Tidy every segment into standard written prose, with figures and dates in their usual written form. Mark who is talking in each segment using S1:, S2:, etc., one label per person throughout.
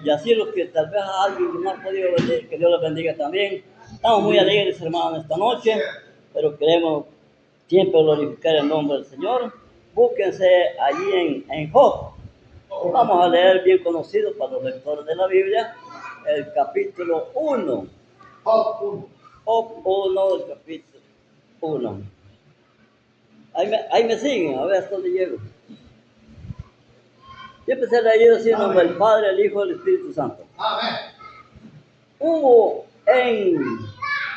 S1: Y así los que tal vez a alguien no ha podido venir, que Dios les bendiga también. Estamos muy alegres, hermanos, esta noche, pero queremos siempre glorificar el nombre del Señor. Búsquense allí en Job. Vamos a leer bien conocido para los lectores de la Biblia, el capítulo 1. Job 1, el capítulo 1. Ahí me siguen, a ver hasta dónde llego. Yo empecé a leer así en nombre del Padre, el Hijo y el Espíritu Santo. Amén. Hubo en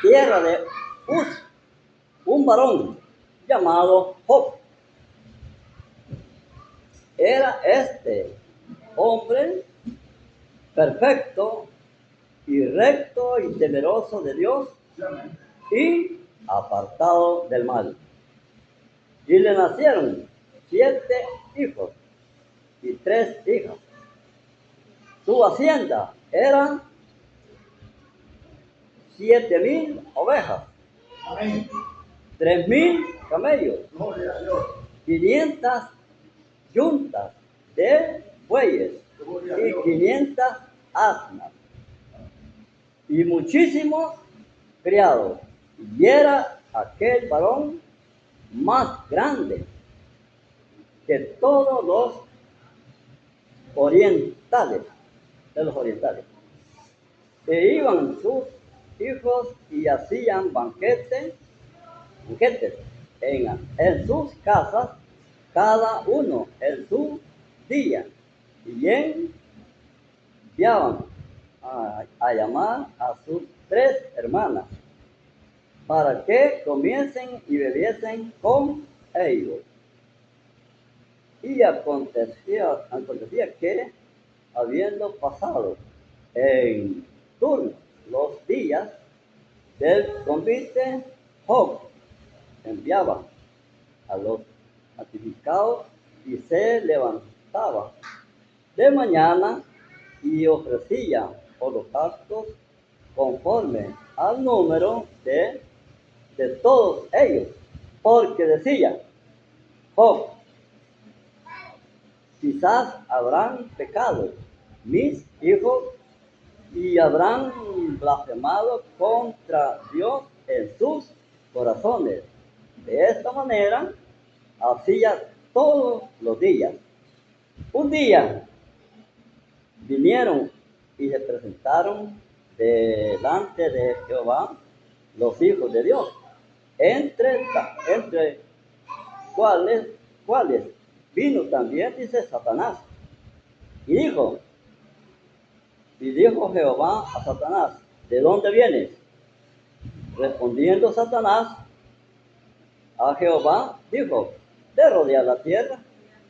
S1: tierra de Uz un varón llamado Job. Era este hombre perfecto y recto y temeroso de Dios y apartado del mal. Y le nacieron 7 hijos y 3 hijas. Su hacienda era 7,000 ovejas, 3,000 camellos, 500 yuntas de bueyes y 500 asnas, y muchísimos criados. Y era aquel varón más grande que todos los orientales, E iban sus hijos y hacían banquetes en sus casas, cada uno en su día, y enviaban a llamar a sus 3 hermanas para que comiesen y bebiesen con ellos. Y acontecía que, habiendo pasado en turno los días del convite, Job enviaba a los sacrificados y se levantaba de mañana y ofrecía holocaustos conforme al número de todos ellos, porque decía: Job, quizás habrán pecado mis hijos y habrán blasfemado contra Dios en sus corazones. De esta manera hacía todos los días. Un día vinieron y se presentaron delante de Jehová los hijos de Dios, entre cuales vino también, dice, Satanás. Y dijo Jehová a Satanás: ¿de dónde vienes? Respondiendo Satanás a Jehová, dijo: de rodear la tierra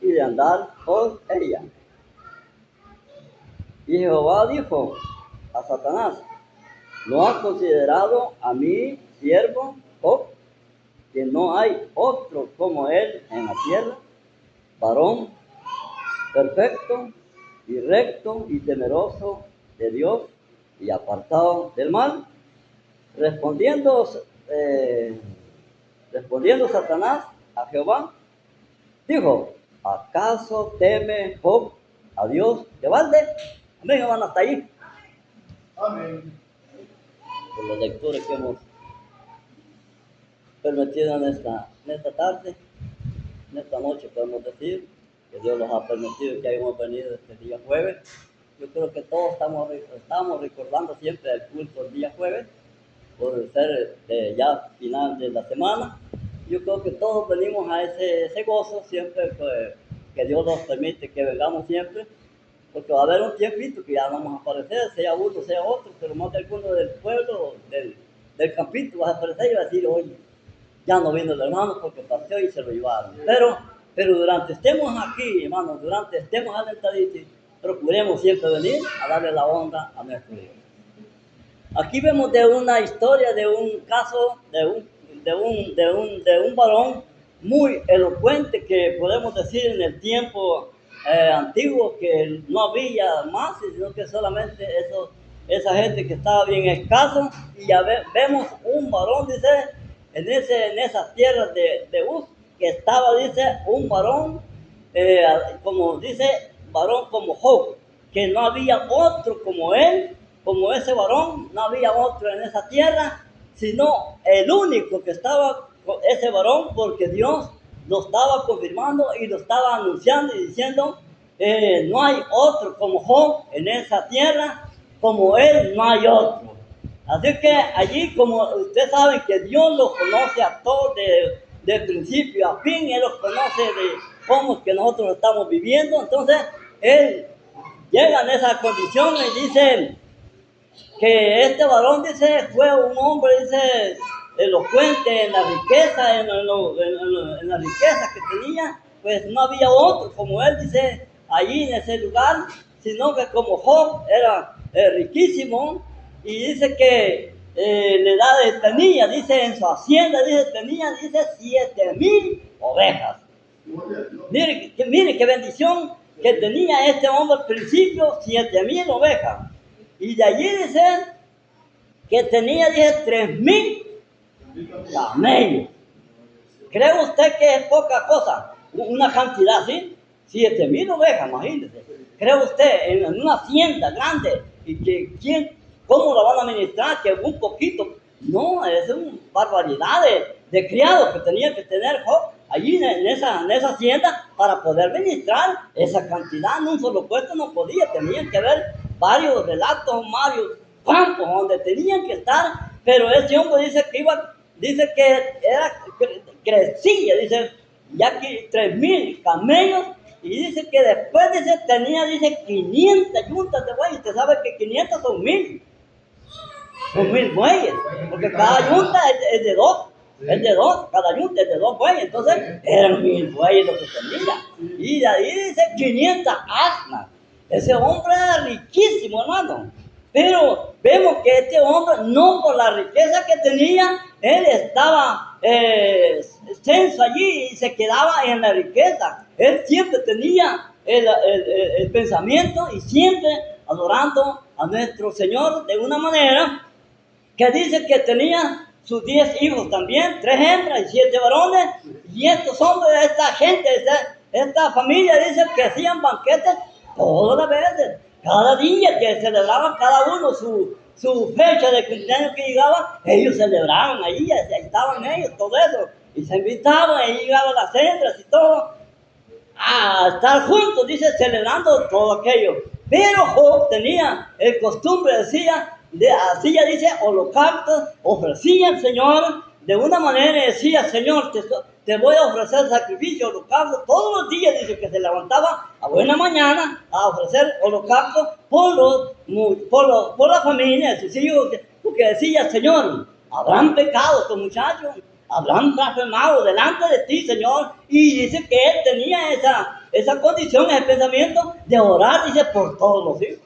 S1: y de andar por ella. Y Jehová dijo a Satanás: ¿no has considerado a mi siervo Job, que no hay otro como él en la tierra, varón perfecto y recto y temeroso de Dios y apartado del mal? Respondiendo Satanás a Jehová, dijo: ¿acaso teme Job a Dios de balde? Amén, hermano, hasta ahí.
S2: Amén.
S1: Por la lectura que hemos permitido en esta tarde, en esta noche, podemos decir que Dios nos ha permitido que hayamos venido este día jueves. Yo creo que todos estamos recordando siempre el culto el día jueves, por ser ya final de la semana. Yo creo que todos venimos a ese gozo siempre, pues, que Dios nos permite que vengamos siempre, porque va a haber un tiempito que ya vamos a aparecer, sea uno, sea otro, pero más de alguno del pueblo, del campito, va a aparecer y va a decir: oye, ya no vino el hermano porque partió y se lo llevaron. Pero durante estemos aquí, hermanos, durante estemos alentaditos, procuremos siempre venir a darle la honra a nuestro Dios. Aquí vemos de una historia, de un caso, de un varón muy elocuente, que podemos decir en el tiempo antiguo, que no había más, sino que solamente esa gente que estaba bien escaso. Y ya vemos un varón, dice, en esas tierras de Uz, que estaba, dice, un varón, como dice, varón como Job, que no había otro como él, como ese varón, no había otro en esa tierra, sino el único que estaba ese varón, porque Dios lo estaba confirmando y lo estaba anunciando y diciendo: no hay otro como Job en esa tierra, como él no hay otro. Así que allí, como ustedes saben que Dios los conoce a todos de principio a fin, Él los conoce de cómo es que nosotros estamos viviendo. Entonces Él llega en esa condición y dice que este varón, dice, fue un hombre, dice, elocuente en la riqueza, en la riqueza que tenía. Pues no había otro como él, dice, allí en ese lugar, sino que como Job era riquísimo. Y dice que tenía, dice, en su hacienda, tenía, dice, 7,000 ovejas. Mire qué bendición que tenía este hombre al principio, 7,000 ovejas. Y de allí dice que tenía, dice, 3,000 camellos. ¿Cree usted que es poca cosa? Una cantidad así, 7,000 ovejas, imagínese. ¿Cree usted en una hacienda grande y que cómo la van a administrar? Que un poquito. No, es una barbaridad de criados que tenía que tener Job allí en esa hacienda para poder administrar esa cantidad. En un solo puesto no podía, tenían que haber varios relatos, varios campos donde tenían que estar. Pero ese hombre dice que crecía, dice, ya que 3,000 camellos. Y dice que después, dice, tenía, dice, 500 yuntas de bueyes. Usted sabe que 500 son 1,000. Son 1,000 bueyes, porque cada yunta es de dos. Es de dos, cada yunta es de 2 bueyes. Entonces eran 1,000 bueyes lo que tenía. Y de ahí dice 500 asnas. Ese hombre era riquísimo, hermano. Pero vemos que este hombre, no por la riqueza que tenía, él estaba censo allí y se quedaba en la riqueza. Él siempre tenía el pensamiento y siempre adorando a nuestro Señor de una manera que dice que tenía sus 10 hijos también, 3 hembras y 7 varones. Y estos hombres, esta gente, esta familia, dice que hacían banquetes todas las veces. Cada día que celebraban cada uno su fecha de cumpleaños que llegaba, ellos celebraban ahí estaban ellos, todo eso. Y se invitaban, ahí llegaban las hembras y todo, a estar juntos, dice, celebrando todo aquello. Pero Job tenía el costumbre, hacía, dice, holocaustos, ofrecía al Señor de una manera y decía, Señor, te voy a ofrecer sacrificio, holocausto, todos los días, dice que se levantaba a buena mañana a ofrecer holocausto por la familia de sus hijos, porque decía, Señor, habrán pecado estos muchachos, habrán blasfemado delante de ti, Señor. Y dice que él tenía esa condición, ese pensamiento de orar, dice, por todos los hijos.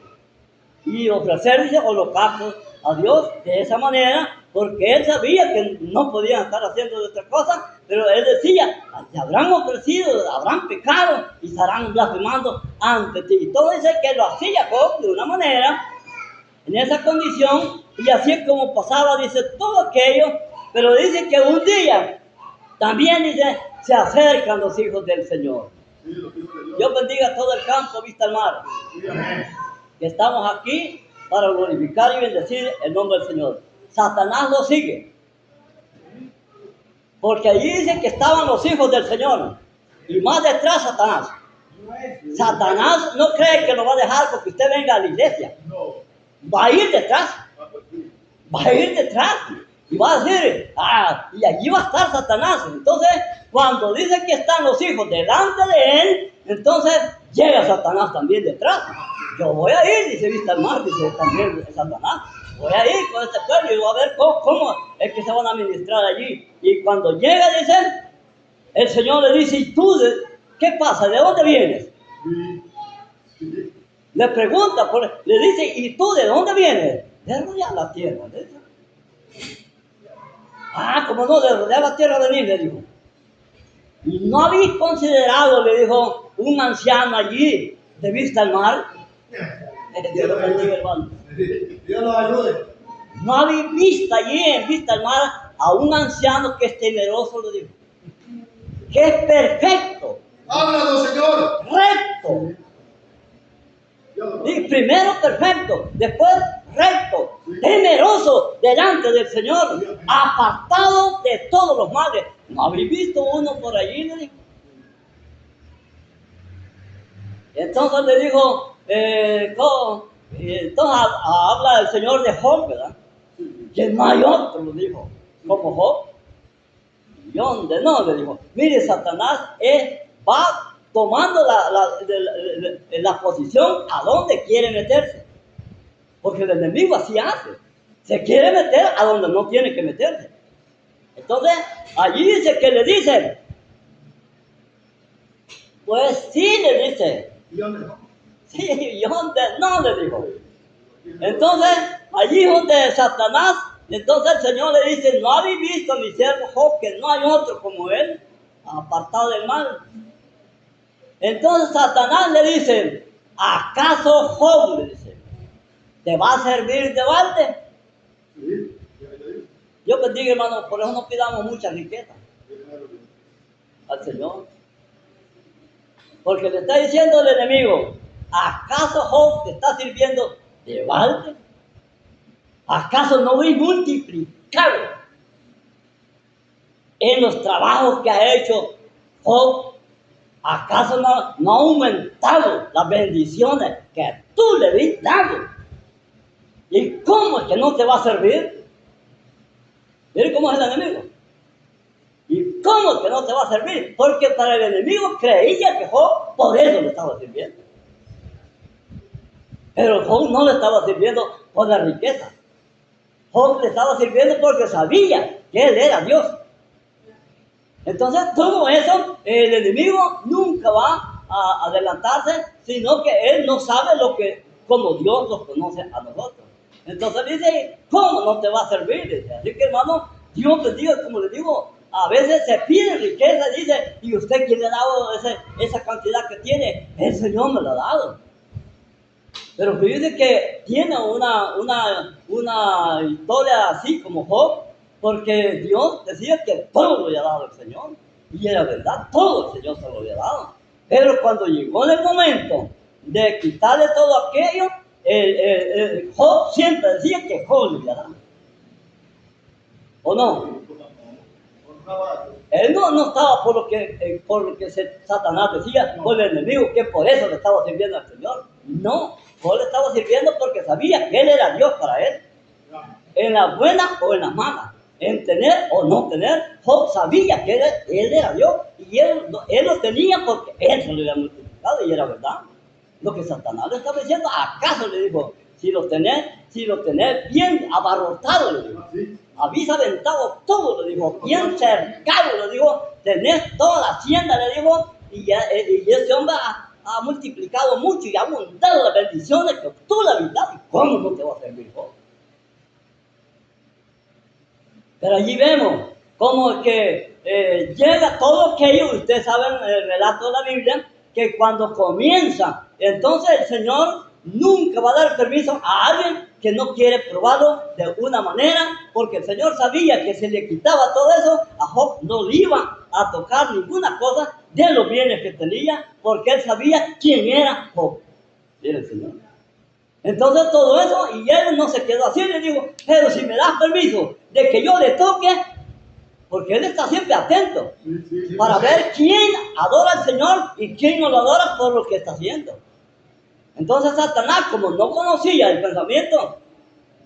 S1: Y ofrecer, dice, holocaustos a Dios de esa manera, porque él sabía que no podían estar haciendo de otra cosa, pero él decía, se habrán ofrecido, habrán pecado y estarán blasfemando ante ti. Y todo dice que lo hacía Job de una manera, en esa condición, y así es como pasaba, dice, todo aquello. Pero dice que un día también, dice, se acercan los hijos del Señor. Dios bendiga todo el campo, vista al mar. Que estamos aquí para glorificar y bendecir el nombre del Señor. Satanás lo sigue. Porque allí dice que estaban los hijos del Señor. Y más detrás Satanás. Satanás no cree que lo va a dejar porque usted venga a la iglesia. Va a ir detrás. Va a ir detrás. Y va a decir, y allí va a estar Satanás. Entonces, cuando dice que están los hijos delante de él, entonces llega Satanás también detrás. Yo voy a ir, dice vista al mar, dice también Satanás. Voy a ir con este pueblo y voy a ver cómo es que se van a ministrar allí. Y cuando llega, dice, el Señor le dice, ¿y tú qué pasa? ¿De dónde vienes? Le pregunta, le dice, ¿y tú de dónde vienes? De rodear la tierra. Como no, de rodear la tierra venir, le dijo. ¿Y no habéis considerado, le dijo, un anciano allí de vista al mar? Dios lo bendiga, hermano.
S2: Dios los ayude.
S1: ¿No habéis visto allí en vista al mar a un anciano que es temeroso, le dijo? Que es perfecto.
S2: Háblanos, Señor.
S1: Recto. Y primero perfecto, después recto, temeroso delante del Señor, apartado de todos los males. ¿No habéis visto uno por allí? Le dijo. Entonces le dijo, entonces habla el Señor de Job, ¿verdad? Que no hay otro, le dijo, como Job. ¿Y dónde? No, le dijo. Mire, Satanás va tomando la posición a donde quiere meterse. Porque el enemigo así hace. Se quiere meter a donde no tiene que meterse. Entonces, allí dice que le dicen. Pues sí, le dice.
S2: ¿Y dónde no?
S1: Sí, ¿y dónde? No, le dijo. Entonces, allí donde Satanás, entonces el Señor le dice, ¿no habéis visto a mi siervo Job, que no hay otro como él, apartado del mal? Entonces Satanás le dice, ¿acaso Job, le dice, te va a servir de balde?
S2: Sí.
S1: Yo bendiga, hermano, por eso no pidamos mucha riqueza al Señor. Porque le está diciendo el enemigo, ¿acaso Job te está sirviendo de balde? ¿Acaso no voy multiplicado en los trabajos que ha hecho Job? ¿Acaso no ha aumentado las bendiciones que tú le habías dado? ¿Y cómo es que no te va a servir? Mire cómo es el enemigo. ¿Y cómo es que no te va a servir? Porque para el enemigo creía que Job por eso le estaba sirviendo. Pero Job no le estaba sirviendo por la riqueza. Job le estaba sirviendo porque sabía que él era Dios. Entonces todo eso, el enemigo nunca va a adelantarse, sino que él no sabe como Dios los conoce a nosotros. Entonces dice, ¿cómo no te va a servir? Dice. Así que hermano, Dios bendiga, como le digo, a veces se pide riqueza, dice, ¿y usted quién le ha dado esa cantidad que tiene? El Señor me la ha dado. Pero fíjese que tiene una historia así como Job, porque Dios decía que todo lo había dado el Señor. Y era verdad, todo el Señor se lo había dado. Pero cuando llegó el momento de quitarle todo aquello, Job siempre decía que Job le había dado. ¿O no? Él no estaba por lo que Satanás decía, por el enemigo, que por eso le estaba sirviendo al Señor. No, Job le estaba sirviendo porque sabía que Él era Dios para él. En la buena o en la mala, en tener o no tener, Job sabía que él era Dios y él lo tenía porque Él se lo había multiplicado y era verdad. Lo que Satanás le estaba diciendo, ¿acaso le dijo? Si lo tenés bien abarrotado, le dijo. Habéis aventado todo, le dijo, bien cercado, le dijo, tenés toda la hacienda, le dijo, y ese hombre ha multiplicado mucho y ha aumentado las bendiciones que tú la vida. ¿Y cómo no te va a servir, Job? Pero allí vemos cómo que llega todo aquello, ustedes saben el relato de la Biblia, que cuando comienza, entonces el Señor nunca va a dar permiso a alguien que no quiere probarlo de una manera, porque el Señor sabía que si le quitaba todo eso, a Job no le iba a tocar ninguna cosa de los bienes que tenía, porque él sabía quién era Job. Era el Señor. Entonces todo eso, y él no se quedó así, le digo, pero si me das permiso de que yo le toque, porque él está siempre atento para ver quién adora al Señor y quién no lo adora por lo que está haciendo. Entonces Satanás, como no conocía el pensamiento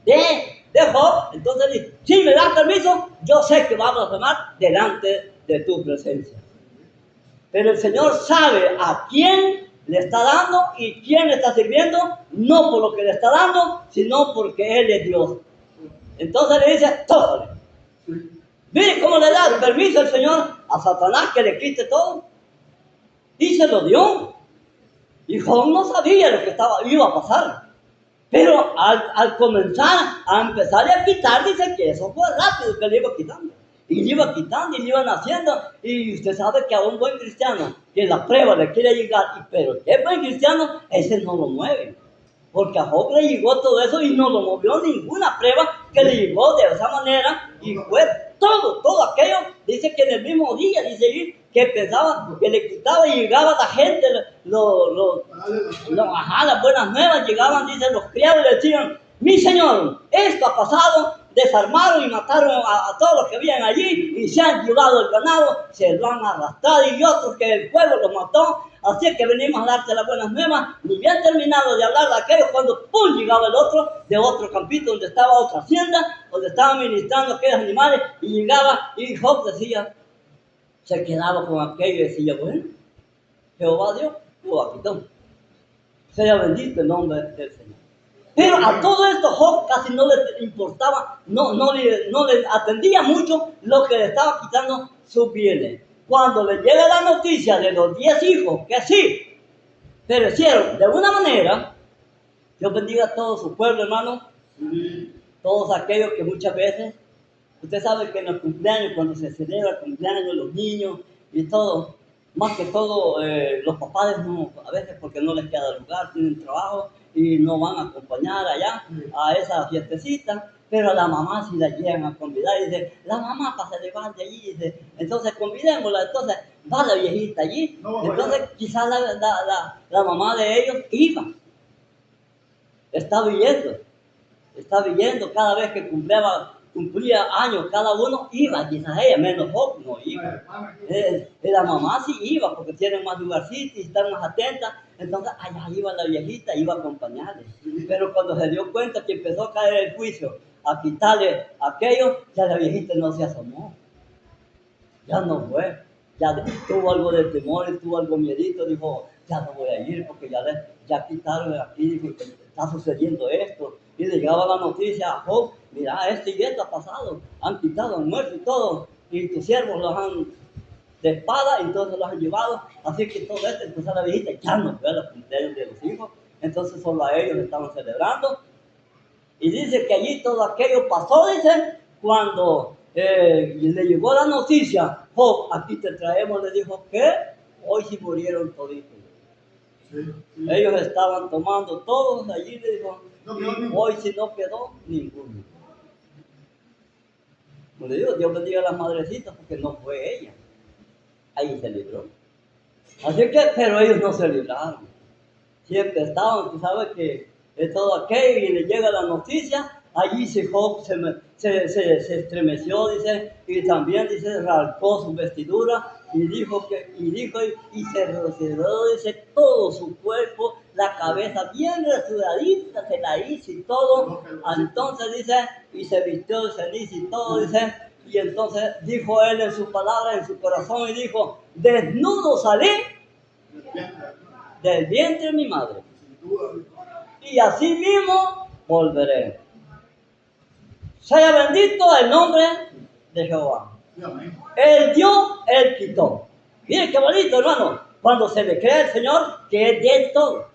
S1: de Job, entonces dice, si me das permiso, yo sé que vamos a tomar delante de tu presencia. Pero el Señor sabe a quién le está dando y quién le está sirviendo, no por lo que le está dando, sino porque Él es Dios. Entonces le dice, tócale. Mire cómo le da el permiso el Señor a Satanás que le quite todo. Y se lo dio. Y Job no sabía lo que iba a pasar. Pero al comenzar a empezarle a quitar, dice que eso fue rápido que le iba quitando. Y le iba quitando y le iban haciendo. Y usted sabe que a un buen cristiano que la prueba le quiere llegar, pero que es buen cristiano, ese no lo mueve. Porque a Job le llegó todo eso y no lo movió ninguna prueba que le llegó de esa manera. Y fue todo aquello. Dice que en el mismo día, dice que pensaba que le quitaba y llegaba la gente, las buenas nuevas llegaban, dicen los criados y le decían, mi señor, esto ha pasado, desarmaron y mataron a todos los que habían allí y se han llevado el ganado, se lo han arrastrado y otros que el pueblo los mató, así que venimos a darte las buenas nuevas. Ni bien terminado de hablar de aquello cuando ¡pum! Llegaba el otro de otro campito donde estaba otra hacienda, donde estaban ministrando aquellos animales y llegaba y Job decía, se quedaba con aquello y decía, bueno, Jehová dio, Jehová quitó. Sea bendito el nombre del Señor. Pero a todo esto Job casi no le importaba, no le atendía mucho lo que le estaba quitando sus bienes. Cuando le llega la noticia de los 10 hijos que sí perecieron de una manera, Dios bendiga a todo su pueblo, hermano. Todos aquellos que muchas veces, usted sabe que en los cumpleaños, cuando se celebra el cumpleaños de los niños y todo, más que todo, los papás no, a veces porque no les queda lugar, tienen trabajo y no van a acompañar allá a esa fiestecita, pero a la mamá sí la llegan a convidar y dice, la mamá para celebrar de allí, dice, entonces convidémosla, entonces va la viejita allí, entonces quizás la mamá de ellos iba, está viviendo cada vez que cumplía años cada uno, iba, quizás ella, menos Job, no iba. La mamá sí iba, porque tienen más lugarcitos y están más atentas, entonces allá iba la viejita, iba a acompañarle. Pero cuando se dio cuenta que empezó a caer el juicio, a quitarle aquello, ya la viejita no se asomó. Ya no fue, ya tuvo algo de temor, tuvo algo miedito, dijo, ya no voy a ir porque ya quitaron aquí, dijo, está sucediendo esto. Y le llegaba la noticia a Job, mira, esto y esto ha pasado, han quitado, han muerto y todo, y tus siervos los han de espada, y entonces los han llevado, así que todo esto, entonces la viejita ya no fue a los cumpleaños de los hijos, entonces solo a ellos estaban celebrando, Y dice que allí todo aquello pasó, dice, cuando le llegó la noticia, Job, aquí te traemos, le dijo que hoy sí murieron toditos.
S2: Sí, sí.
S1: Ellos estaban tomando todos allí, le dijo,
S2: No quedó
S1: y
S2: ninguno.
S1: hoy sí no quedó ninguno. Como le digo, Dios bendiga a las madrecitas porque no fue ella. Ahí se libró. Así que, pero ellos no se libraron. Siempre estaban, tú sabes que es todo aquello y le llega la noticia, allí Job se estremeció, dice, y también dice, rasgó su vestidura y dijo y se retiró, dice, todo su cuerpo, la cabeza bien rasuradita, se la hizo y todo. Entonces dice, y se vistió de ceniza y todo, dice, y entonces dijo él en su palabra, en su corazón, y dijo, desnudo salí del vientre de mi madre,
S2: Sin duda.
S1: y así mismo volveré. Sea bendito el nombre de Jehová.
S2: Sí, amén.
S1: Él dio, Él quitó. Miren qué bonito, hermano, cuando se le cree al Señor que Él dio todo.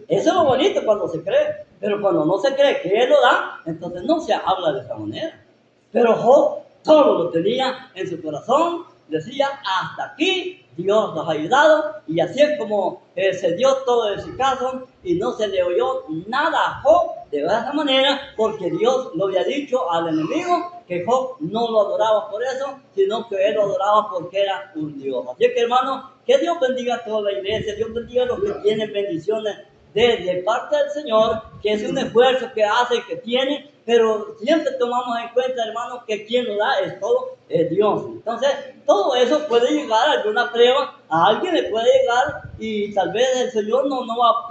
S1: Eso es lo bonito cuando se cree, pero cuando no se cree que Él lo da, entonces no se habla de esa manera. Pero Job todo lo tenía en su corazón, decía, hasta aquí Dios nos ha ayudado, y así es como se dio todo en su caso, y no se le oyó nada a Job de esa manera, porque Dios lo había dicho al enemigo, que Job no lo adoraba por eso, sino que él lo adoraba porque era un Dios. Así que hermano, que Dios bendiga a toda la iglesia, Dios bendiga a los que tienen bendiciones de parte del Señor, que es un esfuerzo que hace, que tiene, pero siempre tomamos en cuenta, hermanos, que quien lo da es todo, es Dios. Entonces, todo eso puede llegar a alguna prueba, a alguien le puede llegar, y tal vez el Señor no va a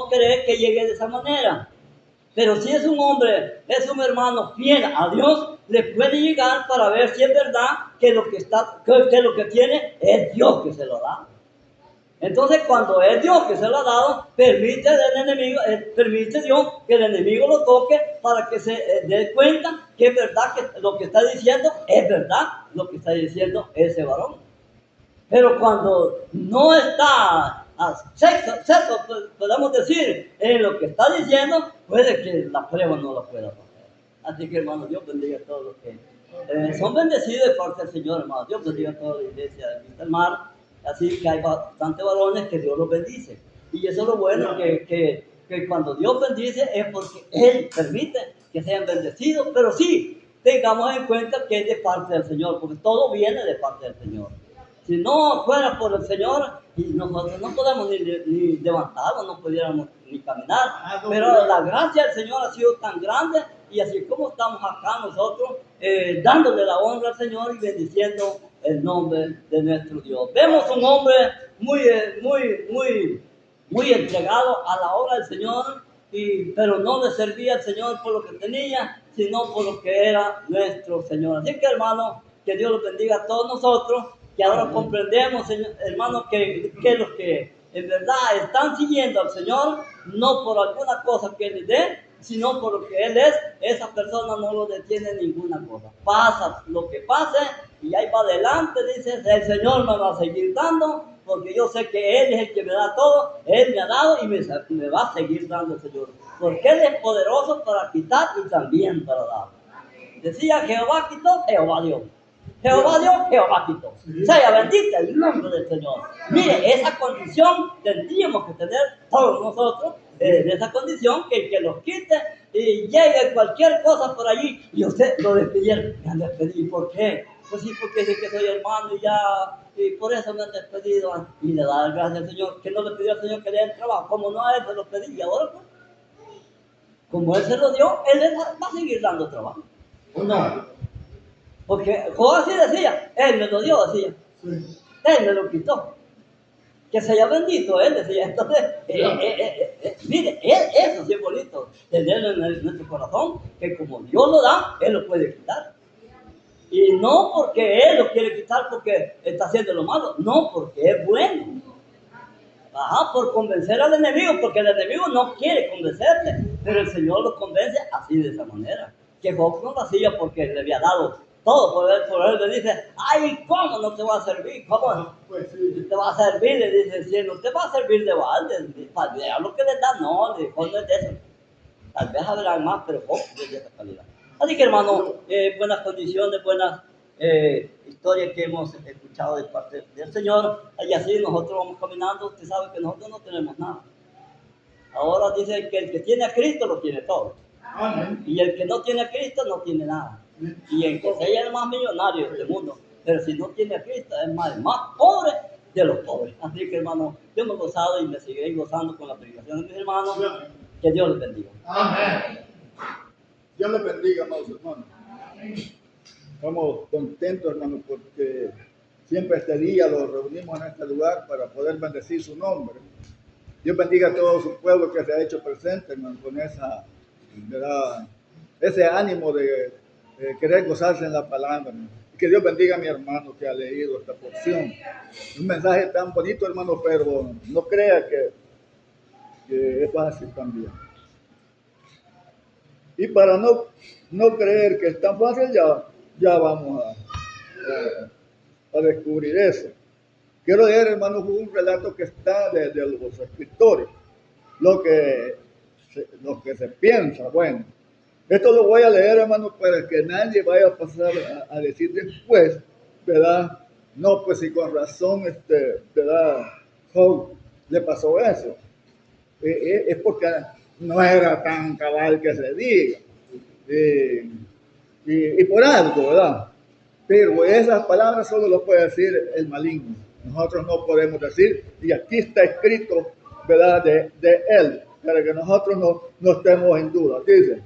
S1: querer que llegue de esa manera. Pero si es un hombre, es un hermano fiel a Dios, le puede llegar para ver si es verdad que lo que tiene es Dios que se lo da. Entonces, cuando es Dios que se lo ha dado, permite Dios que el enemigo lo toque para que se dé cuenta que es verdad que lo que está diciendo es verdad, lo que está diciendo ese varón. Pero cuando no está sexo, podemos decir, en lo que está diciendo, puede que la prueba no la pueda pasar. Así que, hermano, Dios bendiga a todos los que son bendecidos de parte del Señor, hermano. Dios bendiga a toda la iglesia de Vista del Mar. Así que hay bastantes varones que Dios los bendice. Y eso es lo bueno, que cuando Dios bendice es porque Él permite que sean bendecidos. Pero sí, tengamos en cuenta que es de parte del Señor, porque todo viene de parte del Señor. Si no fuera por el Señor, y nosotros no podemos ni levantarnos, no pudiéramos ni caminar. Pero la gracia del Señor ha sido tan grande, y así como estamos acá nosotros, dándole la honra al Señor y bendiciendo el nombre de nuestro Dios. Vemos un hombre muy entregado a la obra del Señor, pero no le servía al Señor por lo que tenía, sino por lo que era nuestro Señor. Así que, hermano, que Dios los bendiga a todos nosotros, que ahora comprendemos, hermanos, que los que en verdad están siguiendo al Señor, no por alguna cosa que Él les dé, sino por lo que Él es, esa persona no lo detiene ninguna cosa. Pasa lo que pase, y ahí va adelante, dice, el Señor me va a seguir dando, porque yo sé que Él es el que me da todo, Él me ha dado y me va a seguir dando el Señor. Porque Él es poderoso para quitar y también para dar. Decía, Jehová quitó, Jehová dio. Jehová dio, Jehová quitó. Sea bendito el nombre del Señor. Mire, esa condición tendríamos que tener todos nosotros, de esa condición, que el que los quite y llegue cualquier cosa por allí y usted lo despidieron. Me han despedido. ¿Por qué? Pues sí, porque dice que soy hermano y por eso me han despedido. Y le da las gracias al Señor, que no le pidió al Señor que le dé el trabajo, como no a él se lo pedí, y ahora pues, como Él se lo dio, Él le va a seguir dando trabajo. ¿O no? Porque Job así decía, Él me lo dio, decía, Él me lo quitó. Que sea bendito, Él decía. Entonces, mire, eso sí es bonito, tenerlo en nuestro corazón, que como Dios lo da, Él lo puede quitar. Y no porque Él lo quiere quitar porque está haciendo lo malo, no, porque es bueno. Por convencer al enemigo, porque el enemigo no quiere convencerte, pero el Señor lo convence así, de esa manera. Que Job no lo hacía porque le había dado todo, por él le dice, ay, ¿cómo no te va a servir? ¿Cómo te va a servir? Le dice, si no te va a servir de balde, para lo que le da, no, no es de eso. Tal vez habrán más, pero pocos de esa calidad. Así que, hermano, buenas condiciones, buenas historias que hemos escuchado de parte del Señor. Y así nosotros vamos caminando. Usted sabe que nosotros no tenemos nada. Ahora dice que el que tiene a Cristo lo tiene todo.
S2: Amén.
S1: Y el que no tiene a Cristo no tiene nada. Y el que sea el más millonario de este mundo, pero si no tiene a Cristo es más, el más pobre de los pobres. Así que, hermano, yo me he gozado y me seguiré gozando con la predicación de mis hermanos. Que Dios les bendiga.
S2: Amén. Dios les bendiga, amados hermanos. Estamos contentos, hermanos, porque siempre este día los reunimos en este lugar para poder bendecir su nombre. Dios bendiga a todo su pueblo que se ha hecho presente, hermano, con esa, ¿verdad? Ese ánimo de querer gozarse en la palabra, hermano. Y que Dios bendiga a mi hermano que ha leído esta porción. Un mensaje tan bonito, hermano, pero no crea que es fácil también. Y para no creer que es tan fácil, ya vamos a descubrir eso. Quiero leer, hermanos, un relato que está de los escritores, lo que se piensa. Bueno, esto lo voy a leer, hermanos, para que nadie vaya a pasar a decir después, ¿verdad? No, pues si con razón, ¿verdad? Job le pasó eso. Es porque no era tan cabal que se diga. Y por algo, ¿verdad? Pero esas palabras solo lo puede decir el maligno. Nosotros no podemos decir, y aquí está escrito, ¿verdad? De él, para que nosotros no estemos en duda. Dice,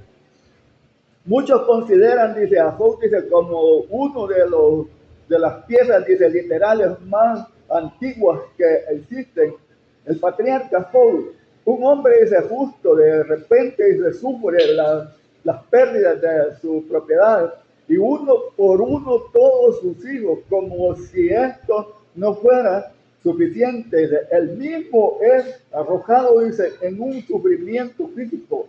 S2: muchos consideran, dice, a Job, dice, como uno de las piezas, dice, literales más antiguas que existen. El patriarca Job, un hombre, dice, justo, de repente, dice, sufre las pérdidas de su propiedad, y uno por uno todos sus hijos, como si esto no fuera suficiente. El mismo es arrojado, dice, en un sufrimiento físico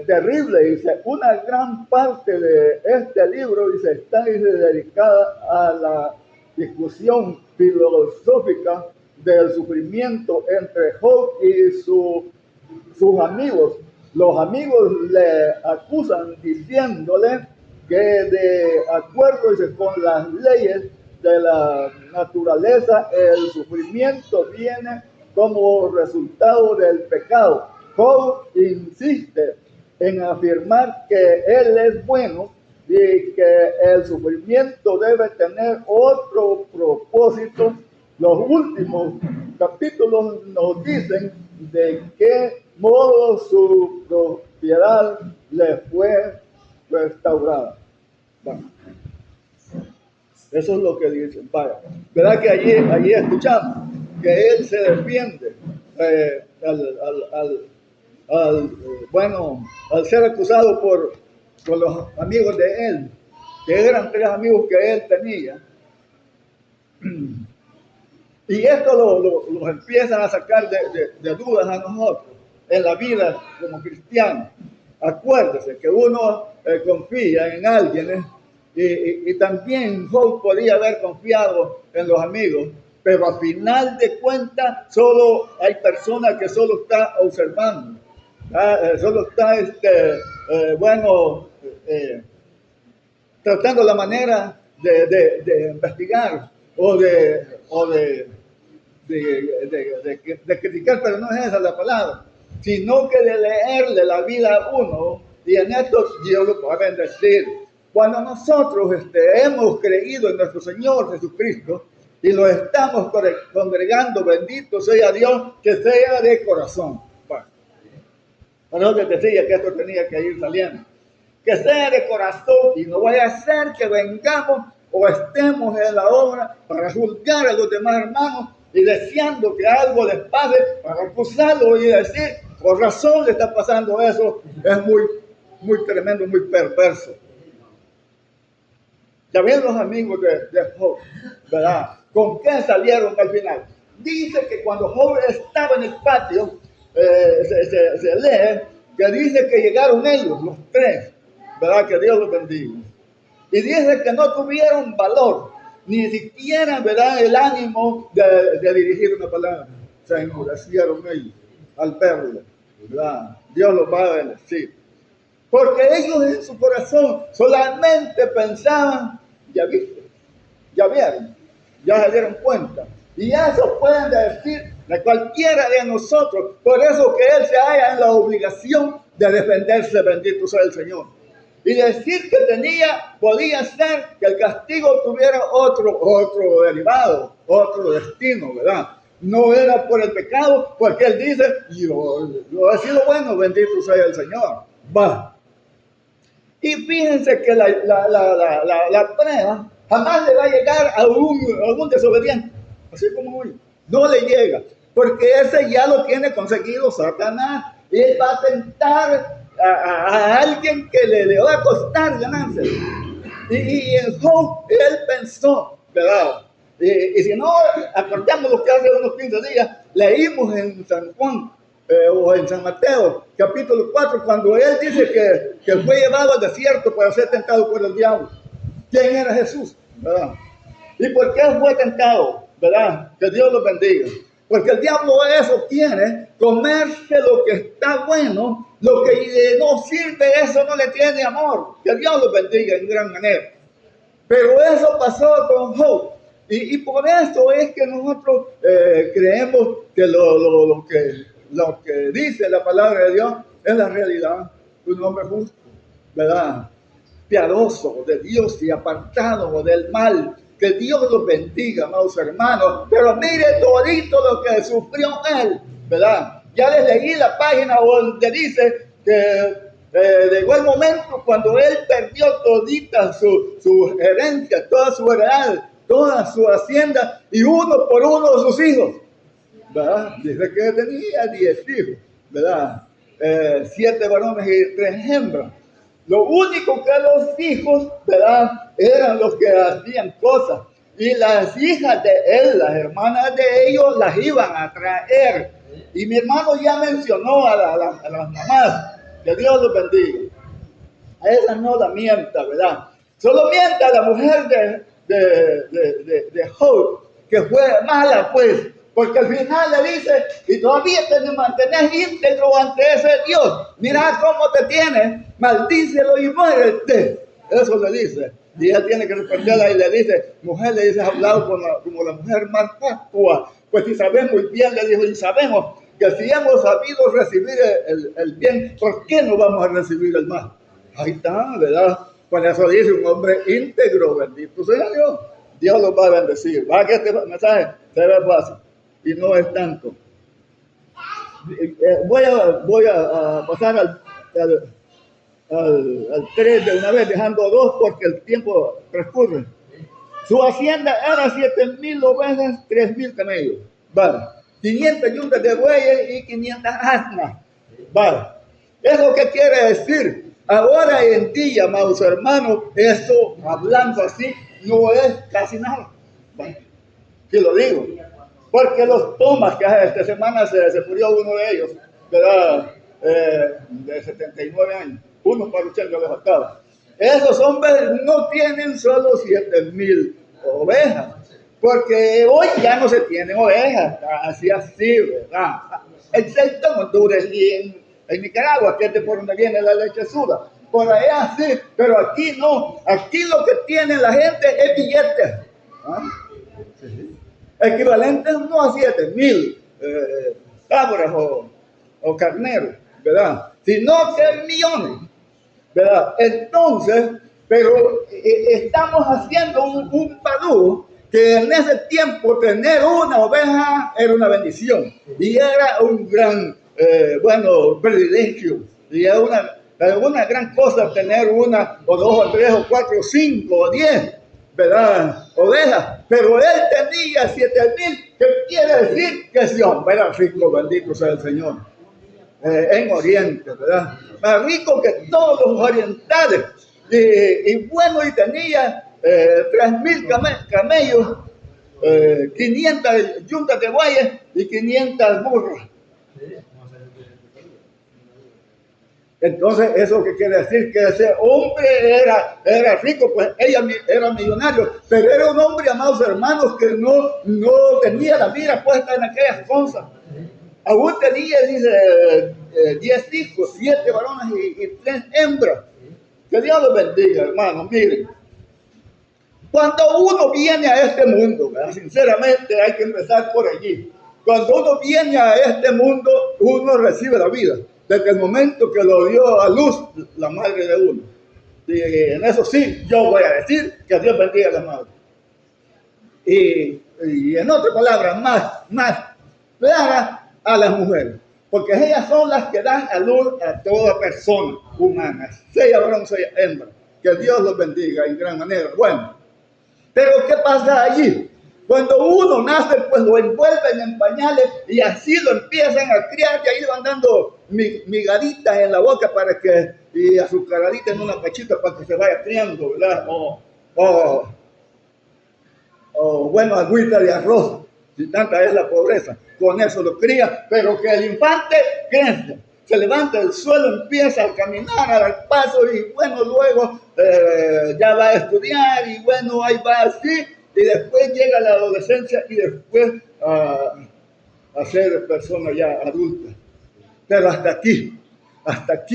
S2: terrible. Dice, una gran parte de este libro, dice, está, dice, dedicada a la discusión filosófica del sufrimiento entre Job y sus amigos. Los amigos le acusan diciéndole que de acuerdo, dice, con las leyes de la naturaleza, el sufrimiento viene como resultado del pecado. Job insiste en afirmar que él es bueno y que el sufrimiento debe tener otro propósito. Los últimos capítulos nos dicen de qué modo su propiedad le fue restaurada. Bueno, eso es lo que dicen. Vaya, ¿verdad que allí escuchamos que él se defiende al ser acusado por los amigos de él, que eran 3 amigos que él tenía? Y esto los empiezan a sacar de dudas a nosotros en la vida como cristianos. Acuérdese que uno confía en alguien, y también Job podía haber confiado en los amigos, pero al final de cuentas solo hay personas que solo está observando, solo está tratando la manera de investigar o de criticar, pero no es esa la palabra, sino que de leerle la vida a uno, y en esto Dios lo puede bendecir. Cuando nosotros hemos creído en nuestro Señor Jesucristo y lo estamos congregando, bendito sea Dios, que sea de corazón. Bueno, por eso te decía que esto tenía que ir saliendo. Que sea de corazón, y no vaya a ser que vengamos o estemos en la obra para juzgar a los demás hermanos y deseando que algo les pase para acusarlo y decir, por razón le está pasando eso. Es muy tremendo, muy perverso. Ya ven los amigos de Job, ¿verdad? ¿Con qué salieron al final? Dice que cuando Job estaba en el patio, se lee que dice que llegaron ellos, los 3, ¿verdad? Que Dios los bendiga. Y dice que no tuvieron valor, ni siquiera, ¿verdad?, el ánimo de dirigir una palabra. Se enfurecieron ellos al verlo. ¿verdad? Dios los va a bendecir. Porque ellos en su corazón solamente pensaban, ya viste, ya vieron, ya se dieron cuenta. Y eso pueden decir de cualquiera de nosotros. Por eso que él se halla en la obligación de defenderse, bendito sea el Señor. Y decir que podía ser que el castigo tuviera otro derivado, otro destino, ¿verdad? No era por el pecado, porque él dice, yo he sido bueno, bendito sea el Señor. Va. Y fíjense que la prueba jamás le va a llegar a un desobediente, así como hoy. No le llega, porque ese ya lo tiene conseguido Satanás. Y él va a tentar a alguien que le va a costar ganarse. Y en Job, él pensó, ¿verdad? Y si no, acordamos lo que hace unos 15 días, leímos en San Juan, o en San Mateo, capítulo 4, cuando él dice que fue llevado al desierto para ser tentado por el diablo. ¿Quién era Jesús? ¿Verdad? ¿Y por qué fue tentado? ¿Verdad? Que Dios lo bendiga. Porque el diablo eso tiene, comerse lo que está bueno, lo que no sirve, eso no le tiene amor. Que Dios lo bendiga en gran manera. Pero eso pasó con Job. Y por eso es que nosotros creemos que lo que dice la palabra de Dios es la realidad. Un hombre justo, ¿verdad? Piadoso de Dios y apartado del mal. Que Dios los bendiga, amados hermanos. Pero mire todito lo que sufrió él, ¿verdad? Ya les leí la página donde dice que llegó el momento cuando él perdió todita su herencia, toda su heredad, toda su hacienda y uno por uno de sus hijos, ¿verdad? Dice que tenía 10 hijos, ¿verdad? 7 varones y 3 hembras. Lo único que los hijos, ¿verdad? Eran los que hacían cosas. Y las hijas de él, las hermanas de ellos, las iban a traer. Y mi hermano ya mencionó a las mamás. Que Dios los bendiga. A esa no la mienta, ¿verdad? Solo mienta la mujer de Job, que fue mala, pues. Porque al final le dice, y todavía te mantenés íntegro ante ese Dios. Mira cómo te tiene, maldícelo y muérete. Eso le dice. Y ella tiene que responderla y le dice, mujer, le dice, has hablado como la mujer más pascua. Pues si sabemos muy bien, le dijo, y sabemos que si hemos sabido recibir el bien, ¿por qué no vamos a recibir el mal? Ahí está, ¿verdad? Por eso dice un hombre íntegro, bendito sea Dios. Dios los va a bendecir. Va que este mensaje se ve fácil y no es tanto. Voy a pasar al 3 de una vez, dejando 2 porque el tiempo transcurre. Su hacienda era 7,000 ovejas, 3,000 camellos. Vale. 500 yuntas de bueyes y 500 asnas. Vale. ¿Eso qué quiere decir? Ahora en día, amados hermanos, eso, hablando así, no es casi nada. Vale. Sí lo digo. Porque los tomas, que esta semana se murió uno de ellos, ¿verdad? De 79 años. Uno para 80 le faltaba. Esos hombres no tienen solo 7,000 ovejas. Porque hoy ya no se tienen ovejas, así, ¿verdad? Excepto en Honduras y en Nicaragua, que es de por donde viene la leche suda. Por allá sí, pero aquí no. Aquí lo que tiene la gente es billetes. ¿Ah? Sí. Equivalentes no a 7,000 cabras o carneros, ¿verdad? Sino que millones, ¿verdad? Entonces, pero estamos haciendo un padú que en ese tiempo tener una oveja era una bendición y era un gran, privilegio y era una gran cosa tener una o 2 o 3 o 4 o 5 o 10, ¿verdad? Ovejas, pero él tenía 7,000, que quiere decir que ese hombre era rico, bendito sea el Señor, en Oriente, ¿verdad? Más rico que todos los orientales, y bueno, y tenía 3,000 camellos, 500 yuntas de bueyes y 500 burros. Entonces, ¿eso qué quiere decir? Que ese hombre era rico, pues ella era millonario, pero era un hombre, amados hermanos, que no tenía la mira puesta en aquellas cosas. Aún tenía, dice, 10 hijos, 7 varones y 3 hembras. Que Dios los bendiga, hermanos. Miren, cuando uno viene a este mundo, ¿verdad? Sinceramente hay que empezar por allí. Cuando uno viene a este mundo, uno recibe la vida. Desde el momento que lo dio a luz la madre de uno. Y en eso sí, yo voy a decir que Dios bendiga a la madre. Y en otras palabras, más clara a las mujeres. Porque ellas son las que dan a luz a toda persona humana. Sea varón, sea hembra. Que Dios los bendiga en gran manera. Bueno, pero ¿qué pasa allí? Cuando uno nace, pues lo envuelven en pañales y así lo empiezan a criar, y ahí van dando migaditas en la boca para que, y azucaraditas en una pachita para que se vaya criando, ¿verdad? O bueno, agüita de arroz, si tanta es la pobreza, con eso lo cría, pero que el infante crece, se levanta del suelo, empieza a caminar, a dar pasos y bueno, luego ya va a estudiar y bueno, ahí va así y después llega la adolescencia y después a ser persona ya adulta. Pero hasta aquí,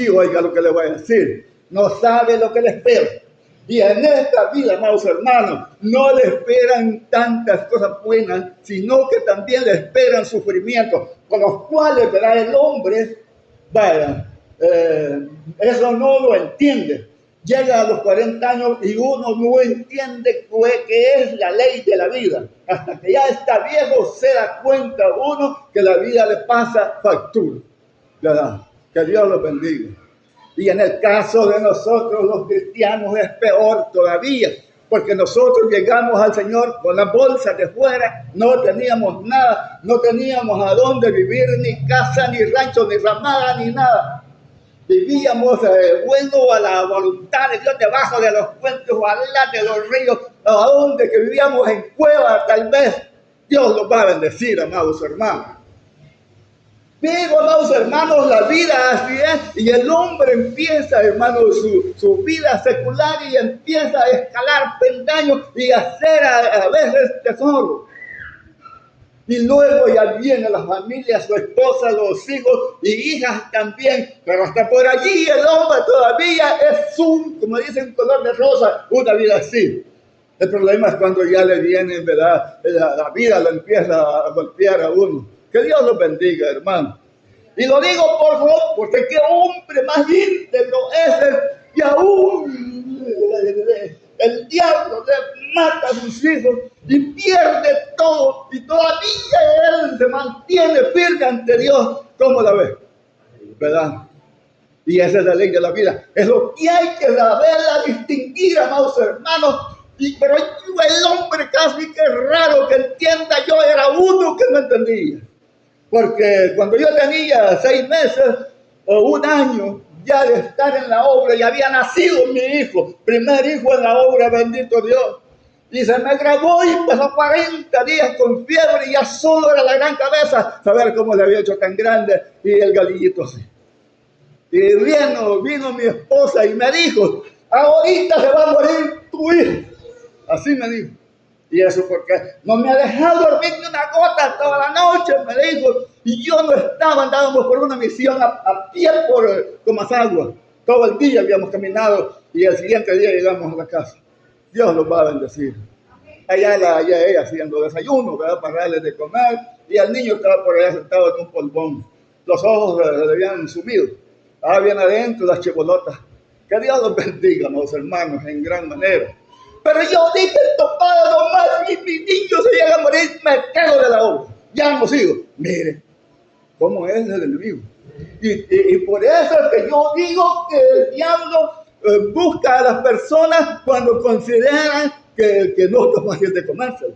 S2: oiga lo que le voy a decir, no sabe lo que le espera. Y en esta vida, amados hermanos, no le esperan tantas cosas buenas, sino que también le esperan sufrimientos, con los cuales, ¿verdad? El hombre, vaya, eso no lo entiende. Llega a los 40 años y uno no entiende qué es la ley de la vida. Hasta que ya está viejo se da cuenta uno que la vida le pasa factura, ¿verdad? Que Dios los bendiga. Y en el caso de nosotros los cristianos es peor todavía, porque nosotros llegamos al Señor con las bolsas de fuera, no teníamos nada, no teníamos a dónde vivir, ni casa, ni rancho, ni ramada, ni nada. Vivíamos, bueno, a la voluntad de Dios, debajo de los puentes, ojalá de los ríos, a donde que vivíamos en cuevas, tal vez. Dios los va a bendecir, amados hermanos. Pero, amados hermanos, la vida así es, y el hombre empieza, hermanos, su vida secular y empieza a escalar peldaños y a hacer a veces tesoro. Y luego ya viene la familia, su esposa, los hijos y hijas también, pero hasta por allí el hombre todavía es como dicen, color de rosa, una vida así. El problema es cuando ya le viene, ¿verdad? La vida lo empieza a golpear a uno. Que Dios los bendiga, hermano. Y lo digo por favor, porque qué hombre más íntegro es, y aún el diablo le mata a sus hijos y pierde todo, y todavía él se mantiene firme ante Dios. ¿Cómo la ve? ¿Verdad? Y esa es la ley de la vida. Es lo que hay que saberla distinguir, amados hermanos. Pero el hombre casi que raro que entienda, yo era uno que no entendía. Porque cuando yo tenía 6 meses o 1 año ya de estar en la obra, ya había nacido mi hijo, primer hijo en la obra, bendito Dios. Y se me graduó y pasó 40 días con fiebre y ya solo era la gran cabeza, saber cómo le había hecho tan grande y el galillito así. Y vino mi esposa y me dijo, ahorita se va a morir tu hijo. Así me dijo. Y eso porque no me ha dejado dormir ni una gota toda la noche, me dijo. Y yo no estaba, andábamos por una misión a pie por Comasagua. Todo el día habíamos caminado y el siguiente día llegamos a la casa. Dios los va a bendecir. Allá ella haciendo desayuno, ¿verdad? Para darle de comer. Y el niño estaba por allá sentado en un polvón. Los ojos le habían sumido. Estaba bien adentro las chibolotas. Que Dios los bendiga, mis hermanos, en gran manera. Pero yo dije, topada nomás, y mi niño se llega a morir, me quedo de la obra. Ya no sigo. Mire, cómo es el enemigo. Y por eso es que yo digo que el diablo busca a las personas cuando consideran que no es fácil de comérselo.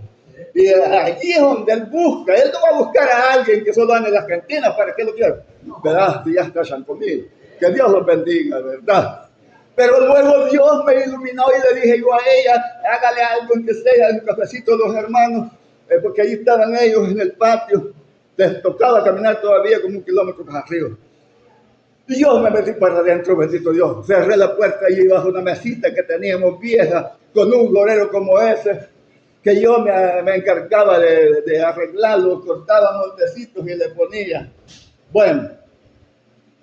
S2: Y allí es donde él busca. Él no va a buscar a alguien que solo ande en las cantinas para que lo quiera. ¿Verdad? Si ya está conmigo. Que Dios los bendiga, ¿verdad? Pero luego Dios me iluminó y le dije yo a ella, hágale algo en que sea, un cafecito a los hermanos, porque ahí estaban ellos en el patio. Les tocaba caminar todavía como 1 kilómetro más arriba. Y yo me metí para adentro, bendito Dios. Cerré la puerta y bajo una mesita que teníamos vieja, con un florero como ese. que yo me encargaba de arreglarlo, cortaba montecitos y le ponía. Bueno,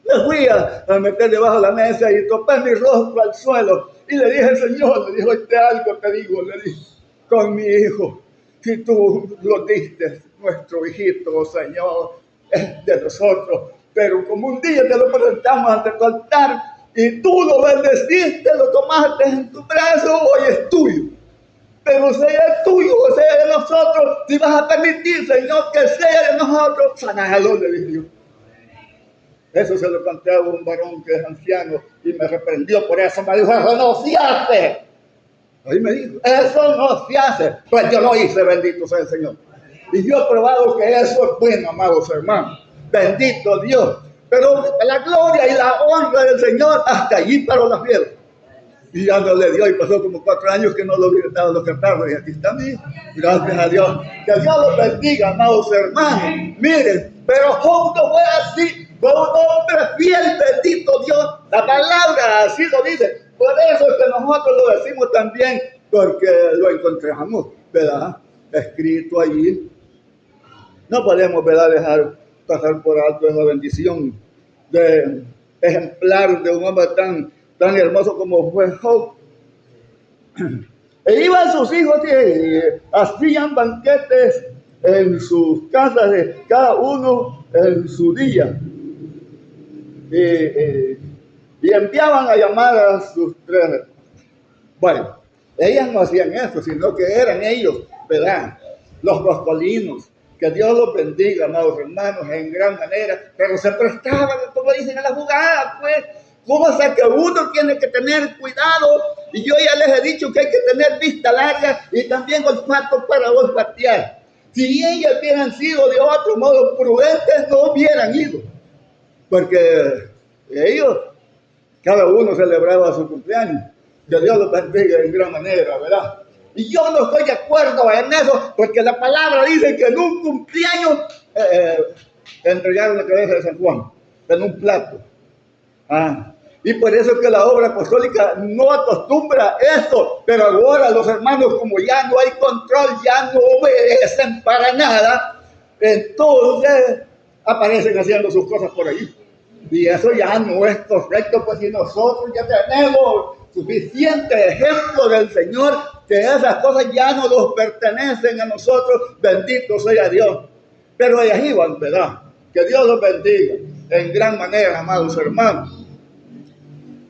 S2: me fui a meter debajo de la mesa y topé mi rostro al suelo y le dije, Señor, le dijo, algo te digo, le dije, con mi hijo, si tú lo diste, nuestro hijito, Señor, es de nosotros, pero como un día te lo presentamos ante tu altar y tú lo bendeciste, lo tomaste en tu brazo, hoy es tuyo. Pero sea tuyo o sea de nosotros, si vas a permitir, Señor, que sea de nosotros, sanalo, le dije yo. Eso se lo conté a un varón que es anciano y me reprendió por eso. Me dijo, eso no se hace. Ahí me dijo, eso no se hace. Pues yo lo hice, bendito sea el Señor. Y yo he probado que eso es bueno, amados hermanos. Bendito Dios. Pero la gloria y la honra del Señor, hasta allí paró la fiel. Y ya no le dio, y pasó como 4 años que no lo hubiera dado los catarros. Y aquí está mi hijo. Gracias a Dios. Que Dios los bendiga, amados hermanos. Miren, pero Job no fue así. Fue un hombre fiel, bendito Dios. La palabra así lo dice. Por eso es que nosotros lo decimos también, porque lo encontramos, ¿verdad? Escrito allí. No podemos, ¿verdad?, dejar pasar por alto esa bendición de ejemplar de un hombre tan hermoso como fue Job. E iban sus hijos y hacían banquetes en sus casas, de cada uno en su día. Y enviaban a llamar a sus 3. Bueno, ellas no hacían eso, sino que eran ellos, ¿verdad?, los coscolinos. Que Dios los bendiga, amados hermanos, en gran manera, pero se prestaban, como dicen, a la jugada, pues. Cosa que uno tiene que tener cuidado, y yo ya les he dicho que hay que tener vista larga y también olfato para olfatear. Si ellas hubieran sido de otro modo prudentes, no hubieran ido, porque ellos, cada uno celebraba su cumpleaños. Que Dios los bendiga en gran manera, ¿verdad? Y yo no estoy de acuerdo en eso, porque la palabra dice que en un cumpleaños entregaron la cabeza de San Juan en un plato. Y por eso es que la obra apostólica no acostumbra eso, pero ahora los hermanos, como ya no hay control, ya no obedecen para nada, entonces aparecen haciendo sus cosas por ahí. Y eso ya no es correcto, pues si nosotros ya tenemos suficiente ejemplo del Señor, que esas cosas ya no nos pertenecen a nosotros, bendito sea Dios. Pero ellas iban, ¿verdad? Que Dios los bendiga en gran manera, amados hermanos.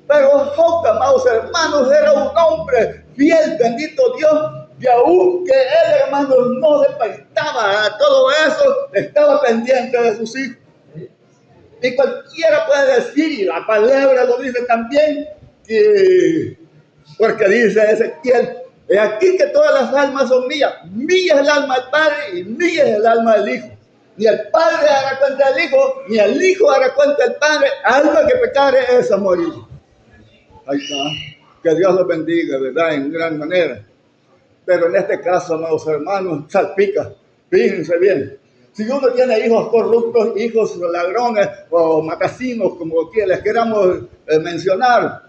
S2: Pero Job, amados hermanos, era un hombre fiel, bendito Dios, que aunque él, hermanos, no se prestaba a todo eso, estaba pendiente de sus hijos. Y cualquiera puede decir, y la palabra lo dice también, que, porque dice Ezequiel, he aquí que todas las almas son mías, mía es el alma del Padre y mía es el alma del Hijo. Ni el Padre hará cuenta del Hijo, ni el Hijo hará cuenta del Padre, alma que pecare es a morir. Ahí está. Que Dios los bendiga, ¿verdad?, en gran manera. Pero en este caso, amados hermanos, salpica. Fíjense bien. Si uno tiene hijos corruptos, hijos ladrones o matasinos, como les queramos mencionar,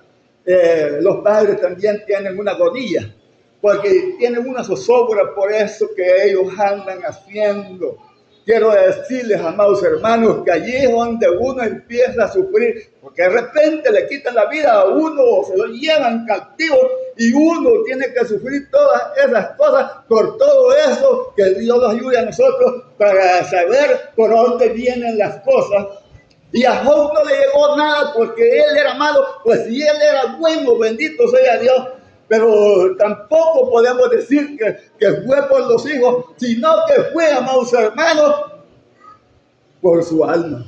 S2: los padres también tienen una agonía, porque tienen una zozobra por eso que ellos andan haciendo. Quiero decirles, amados hermanos, que allí es donde uno empieza a sufrir, porque de repente le quitan la vida a uno, se lo llevan cautivo, y uno tiene que sufrir todas esas cosas por todo eso. Que Dios nos ayude a nosotros para saber por dónde vienen las cosas. Y a Job no le llegó nada porque él era malo, pues si él era bueno, bendito sea Dios. Pero tampoco podemos decir que fue por los hijos, sino que fue, amados hermanos, por su alma.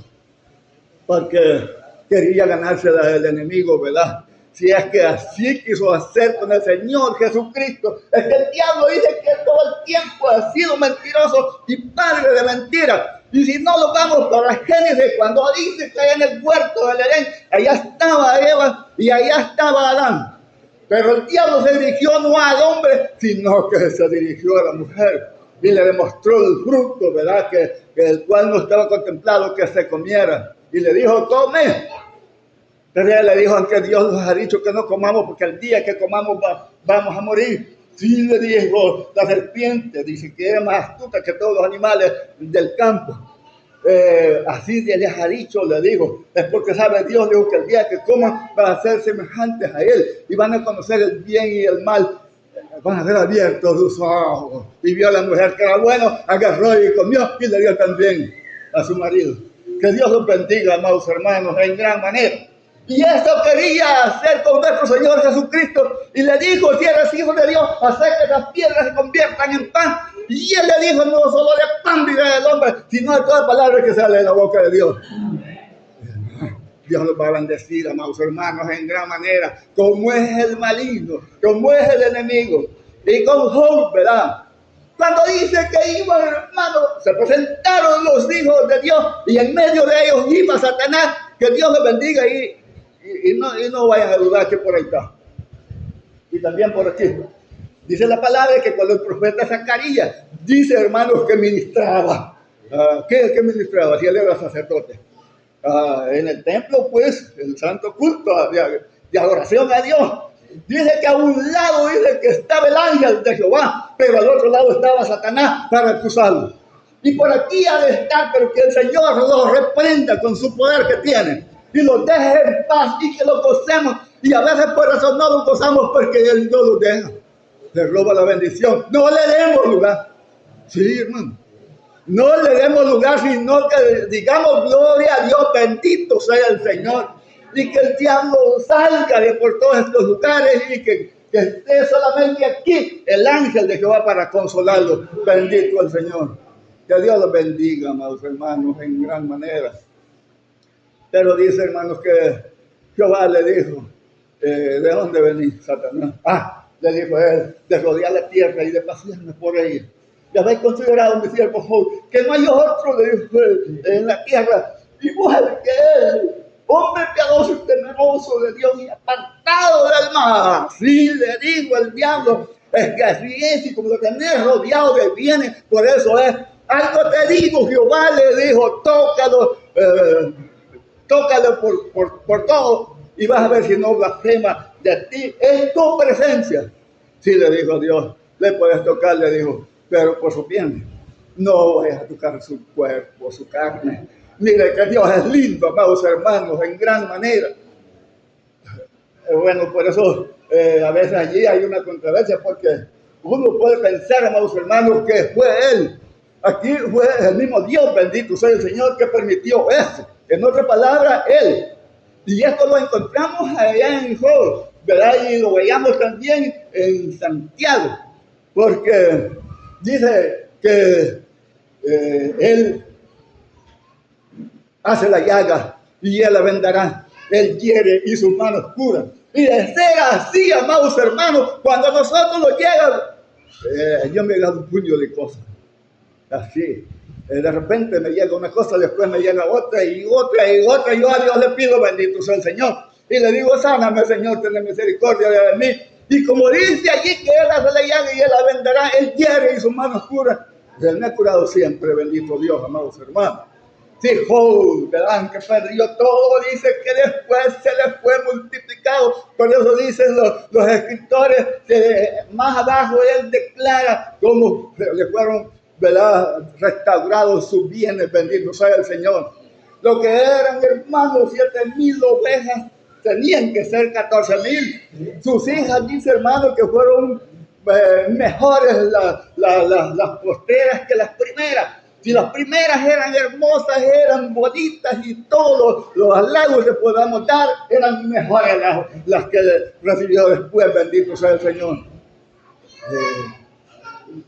S2: Porque quería ganársela del enemigo, ¿verdad? Si es que así quiso hacer con el Señor Jesucristo. Es que el diablo dice que todo el tiempo ha sido mentiroso y padre de mentira. Y si no lo vamos para Génesis, cuando dice que en el huerto del Edén, allá estaba Eva y allá estaba Adán. Pero el diablo se dirigió no al hombre, sino que se dirigió a la mujer. Y le demostró el fruto, ¿verdad?, que el cual no estaba contemplado que se comiera. Y le dijo, come. Pero ella le dijo, aunque Dios nos ha dicho que no comamos, porque el día que comamos vamos a morir. Sí, le dijo la serpiente, dice que era más astuta que todos los animales del campo. Así les ha dicho, le dijo, es porque sabe Dios, dijo que el día que coman van a ser semejantes a Él y van a conocer el bien y el mal, van a ver abiertos sus ojos. Y vio a la mujer que era bueno, agarró y comió y le dio también a su marido. Que Dios los bendiga, amados hermanos, en gran manera. Y eso quería hacer con nuestro Señor Jesucristo. Y le dijo, si eres hijo de Dios, hacer que las piedras se conviertan en pan. Y él le dijo, no solo de pan vive el hombre, sino de toda palabra que sale de la boca de Dios. Dios los va a bendecir, amados hermanos, en gran manera. Como es el maligno, como es el enemigo. Y con Job, ¿verdad? Cuando dice que iban, hermanos, se presentaron los hijos de Dios y en medio de ellos iba Satanás. Que Dios les bendiga y no vayan a dudar que por ahí está. Y también por aquí. Dice la palabra que cuando el profeta Zacarías dice, hermanos, que ministraba. ¿Qué ministraba? Si él era sacerdote. En el templo, pues, el santo culto de adoración a Dios. Dice que a un lado dice que estaba el ángel de Jehová, pero al otro lado estaba Satanás para acusarlo. Y por aquí ha de estar, pero que el Señor los reprenda con su poder que tiene y los deje en paz y que los gocemos. Y a veces por eso no los gozamos porque Él no los deja. Le roba la bendición. No le demos lugar. Sí, hermano. No le demos lugar, sino que digamos gloria a Dios, bendito sea el Señor. Y que el diablo salga de por todos estos lugares y que esté solamente aquí el ángel de Jehová para consolarlo. Bendito el Señor. Que Dios los bendiga, amados hermanos, en gran manera. Pero dice, hermanos, que Jehová le dijo, ¿de dónde venís, Satanás? Le dijo él, de rodear la tierra y de pasearme por ahí. Ya habéis considerado, mi siervo Job, que no hay otro, le dijo él, en la tierra igual que él, hombre piadoso y temeroso de Dios y apartado del mal. Sí, le dijo el diablo, es que así es, y como lo tenés rodeado de bienes, por eso es. Algo te digo, Jehová le dijo, tócalo por todo y vas a ver si no blasfema de ti en tu presencia. Sí, le dijo Dios, le puedes tocar, le dijo, pero por su bien, no vayas a tocar su cuerpo, su carne. Mire que Dios es lindo, amados hermanos, en gran manera. Bueno, por eso a veces allí hay una controversia, porque uno puede pensar, amados hermanos, que fue Él. Aquí fue el mismo Dios, bendito sea el Señor, que permitió eso. En otra palabra, Él. Y esto lo encontramos allá en Job, ¿verdad? Y lo veíamos también en Santiago, porque dice que Él hace la llaga y Él la vendará. Él hiere y sus manos curan. Y de ser así, amados hermanos, cuando a nosotros nos llega, yo me he dado un puño de cosas. Así. De repente me llega una cosa, después me llega otra y otra y otra. Y yo a Dios le pido, bendito sea el Señor. Y le digo, sáname, Señor, ten misericordia de mí. Y como dice allí que Él hace la llaga y Él la vendará, Él hiere y sus manos curan. Él me ha curado siempre, bendito Dios, amados hermanos. Sí, Job, ¿verdad? Que perdió todo, dice que después se le fue multiplicado. Por eso dicen los escritores que más abajo Él declara cómo le fueron, ¿verdad?, restaurados sus bienes, bendito sea el Señor. Lo que eran, hermanos, 7,000 ovejas, tenían que ser 14,000. Sus hijas, dice hermano, que fueron mejores las posteras que las primeras. Si las primeras eran hermosas, eran bonitas y todos los halagos que podamos dar, eran mejores las que recibió después, bendito sea el Señor.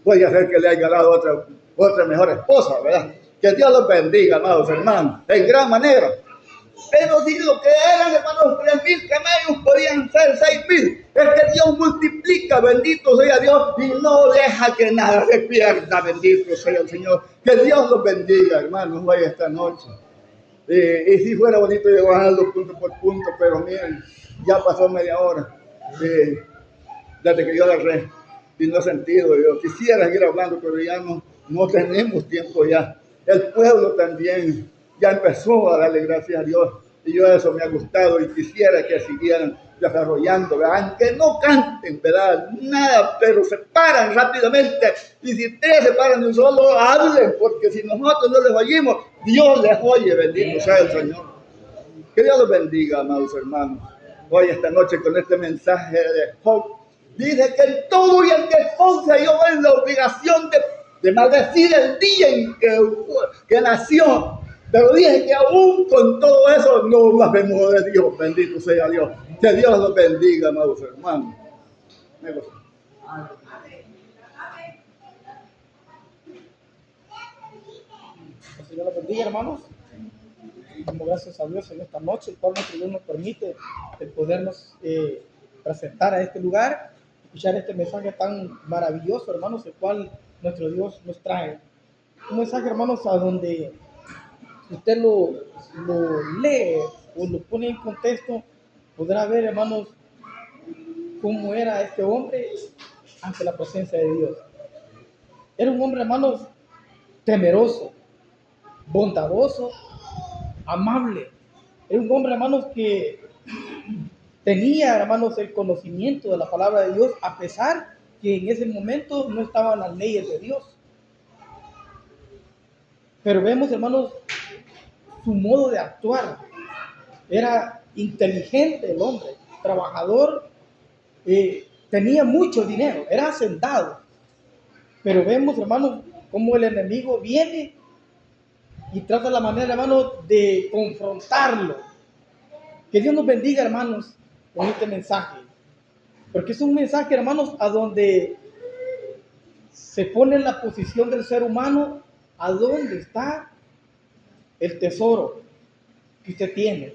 S2: Puede ser que le haya dado otra mejor esposa, ¿verdad? Que Dios los bendiga, amados hermanos, en gran manera. Pero si lo que eran, hermanos, 3,000 camellos podían ser 6,000. Es que Dios multiplica, bendito sea Dios, y no deja que nada se pierda, bendito sea el Señor. Que Dios los bendiga, hermanos, hoy esta noche. Y si fuera bonito llevarlo punto por punto, pero miren, ya pasó media hora desde que yo agarré. Y no he sentido, yo quisiera seguir hablando, pero ya no tenemos tiempo ya. El pueblo también ya empezó a darle gracias a Dios. Y yo eso me ha gustado y quisiera que siguieran desarrollando, ¿verdad? Aunque no canten, ¿verdad? Nada, pero se paran rápidamente. Y si ustedes se paran de un solo, hablen, porque si nosotros no les oímos, Dios les oye, bendito sea el Señor. Que Dios los bendiga, amados hermanos. Hoy, esta noche, con este mensaje de Job, dice que en todo y en que Job se halló en la obligación de maldecir el día en que nació. Pero dije que aún con todo eso no blasfemó de Dios. Bendito sea Dios. Que Dios los bendiga, amados hermanos.
S3: El Señor los bendiga, hermanos. Damos gracias a Dios en esta noche, el cual nuestro Dios nos permite el podernos presentar a este lugar, escuchar este mensaje tan maravilloso, hermanos, el cual nuestro Dios nos trae. Un mensaje, hermanos, a donde usted lo lee o lo pone en contexto, podrá ver, hermanos, cómo era este hombre ante la presencia de Dios. Era un hombre, hermanos, temeroso, bondadoso, amable. Era un hombre, hermanos, que tenía, hermanos, el conocimiento de la palabra de Dios, a pesar que en ese momento no estaban las leyes de Dios. Pero vemos, hermanos, su modo de actuar. Era inteligente el hombre, trabajador, tenía mucho dinero, era hacendado. Pero vemos, hermanos, cómo el enemigo viene y trata la manera, hermanos, de confrontarlo. Que Dios nos bendiga, hermanos, con este mensaje. Porque es un mensaje, hermanos, a donde se pone en la posición del ser humano, a dónde está el tesoro que usted tiene.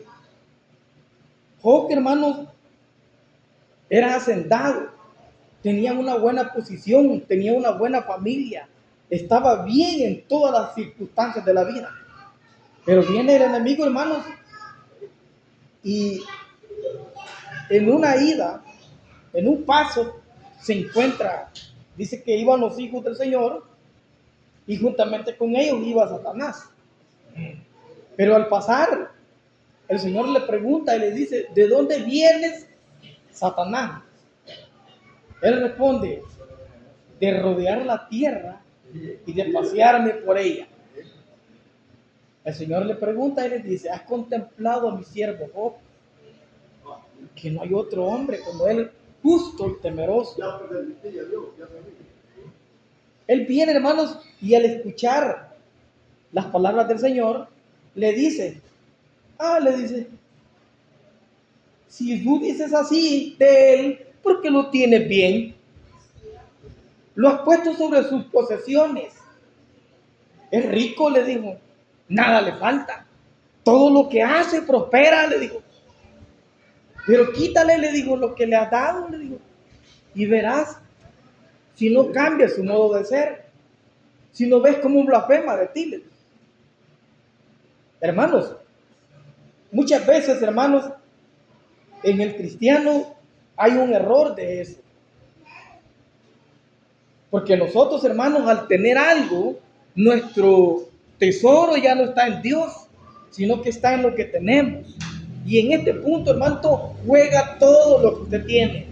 S3: Job, hermanos, era hacendado, tenía una buena posición, tenía una buena familia, estaba bien en todas las circunstancias de la vida. Pero viene el enemigo, hermanos, y en una ida, en un paso, se encuentra, dice que iban los hijos del Señor y juntamente con ellos iba Satanás. Pero al pasar, el Señor le pregunta y le dice, ¿de dónde vienes, Satanás? Él responde, de rodear la tierra y de pasearme por ella. El Señor le pregunta y le dice, ¿has contemplado a mi siervo Job? Que no hay otro hombre como él, justo y temeroso. Él viene, hermanos, y al escuchar las palabras del Señor, le dice, si tú dices así de él, ¿por qué lo tienes bien? Lo has puesto sobre sus posesiones. Es rico, le dijo, nada le falta. Todo lo que hace prospera, le dijo. Pero quítale, le digo, lo que le has dado, le digo. Y verás si no cambia su modo de ser. Si no ves como un blasfema de ti, le digo. Hermanos, muchas veces, hermanos, en el cristiano hay un error de eso. Porque nosotros, hermanos, al tener algo, nuestro tesoro ya no está en Dios, sino que está en lo que tenemos. Y en este punto, hermano, juega todo lo que usted tiene.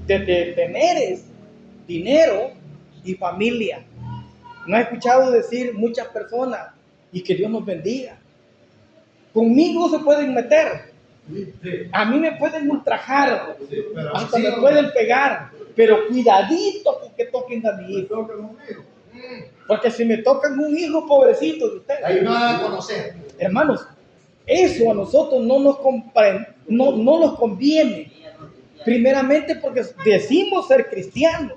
S3: Desde tener dinero y familia. No he escuchado decir muchas personas, y que Dios nos bendiga. Conmigo se pueden meter. A mí me pueden ultrajar, hasta me pueden pegar, pero cuidadito con que toquen a mi hijo. Porque si me tocan un hijo pobrecito de ustedes,
S4: ahí no van a conocer.
S3: Hermanos, eso a nosotros no nos conviene. Primeramente porque decimos ser cristianos.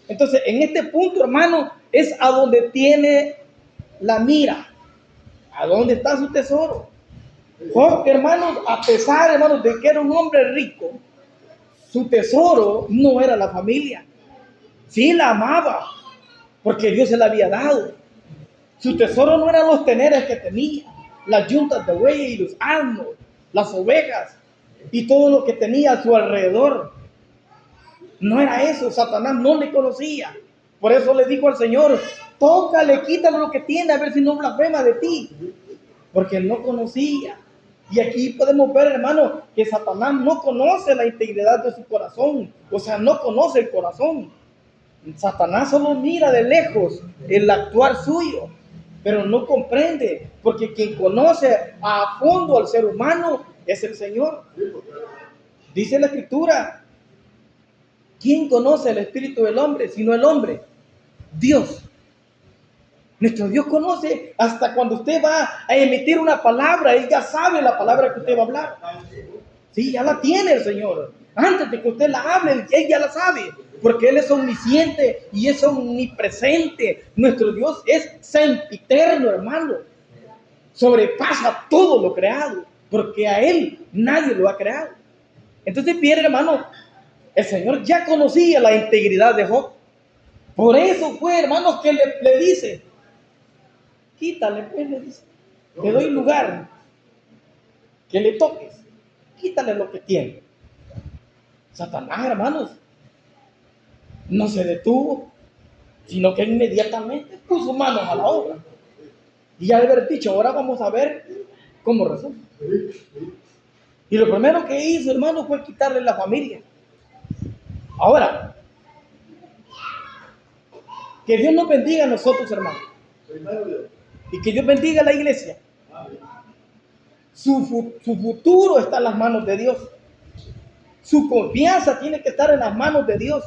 S3: Entonces, en este punto, hermano, es a donde tiene la mira. ¿A dónde está su tesoro? Job, hermanos, a pesar, hermanos, de que era un hombre rico, su tesoro no era la familia. Sí la amaba, porque Dios se la había dado. Su tesoro no eran los teneres que tenía, las yuntas de bueyes y los asnos, las ovejas y todo lo que tenía a su alrededor. No era eso, Satanás no le conocía. Por eso le dijo al Señor, tócale, quítale lo que tiene, a ver si no blasfema de ti. Porque él no conocía Y aquí podemos ver, hermano, que Satanás no conoce la integridad de su corazón. O sea, no conoce el corazón. Satanás solo mira de lejos el actuar suyo, pero no comprende, porque quien conoce a fondo al ser humano es el Señor. Dice la Escritura, ¿quién conoce el espíritu del hombre sino el hombre? Dios. Nuestro Dios conoce hasta cuando usted va a emitir una palabra, Él ya sabe la palabra que usted va a hablar. Sí, ya la tiene el Señor. Antes de que usted la hable, Él ya la sabe, porque Él es omnisciente y es omnipresente. Nuestro Dios es sempiterno, hermano. Sobrepasa todo lo creado, porque a Él nadie lo ha creado. Entonces, bien, hermano, el Señor ya conocía la integridad de Job. Por eso fue, hermano, que le dice, quítale, pues, le dice, te doy lugar, que le toques, quítale lo que tiene. Satanás, hermanos, no se detuvo, sino que inmediatamente puso manos a la obra. Y ya de haber dicho, ahora vamos a ver cómo resulta. Y lo primero que hizo, hermano, fue quitarle la familia. Ahora, que Dios nos bendiga a nosotros, hermanos. Y que Dios bendiga a la iglesia. Su futuro está en las manos de Dios. Su confianza tiene que estar en las manos de Dios.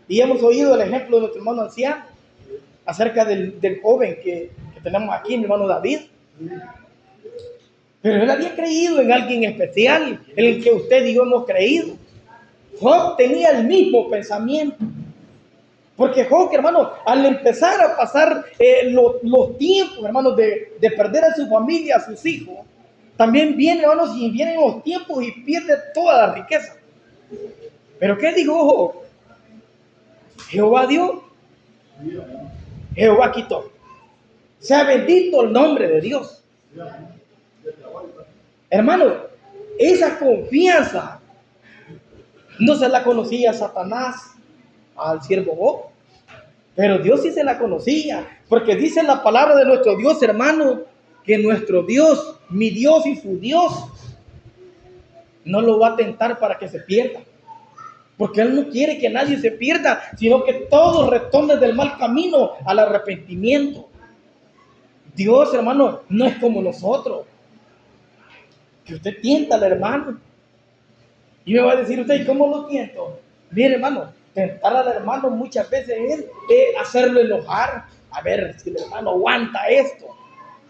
S3: Y hemos oído el ejemplo de nuestro hermano anciano acerca del joven que tenemos aquí, mi hermano David. Pero él había creído en alguien especial, en el que usted y yo hemos creído. Job tenía el mismo pensamiento. Porque Job, hermano, al empezar a pasar los tiempos, hermanos, de perder a su familia, a sus hijos, también vienen, hermanos, y vienen los tiempos y pierde toda la riqueza. Pero ¿qué dijo Job? Jehová dio, Jehová quitó. Sea bendito el nombre de Dios. Hermano, esa confianza no se la conocía Satanás al siervo Job, pero Dios sí se la conocía, porque dice la palabra de nuestro Dios, hermano, que nuestro Dios, mi Dios y su Dios, no lo va a tentar para que se pierda, porque Él no quiere que nadie se pierda, sino que todos retornen del mal camino al arrepentimiento. Dios, hermano, no es como nosotros, que usted tienta al hermano. Y me va a decir usted, ¿y cómo lo tiento? Bien, hermano, tentar al hermano muchas veces es hacerlo enojar, a ver si el hermano aguanta esto.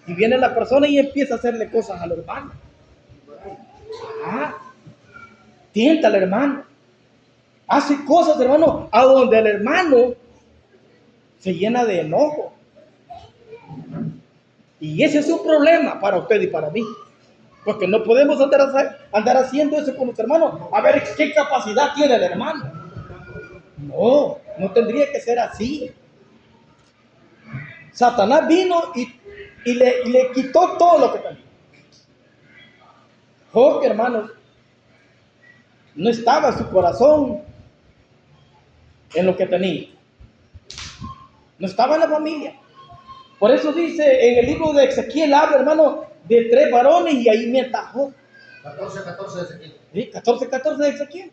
S3: Y viene la persona y empieza a hacerle cosas al hermano. Tienta al hermano. Hace cosas, hermano, a donde el hermano se llena de enojo. Y ese es un problema para usted y para mí. Porque no podemos andar haciendo eso con los hermanos. A ver qué capacidad tiene el hermano. No, no tendría que ser así. Satanás vino y le quitó todo lo que tenía. Job, hermanos, no estaba su corazón en lo que tenía. No estaba en la familia. Por eso dice en el libro de Ezequiel, habla, hermano, de 3 varones y ahí me atajó.
S4: 14:14 de Ezequiel.
S3: ¿Sí? 14:14 de Ezequiel.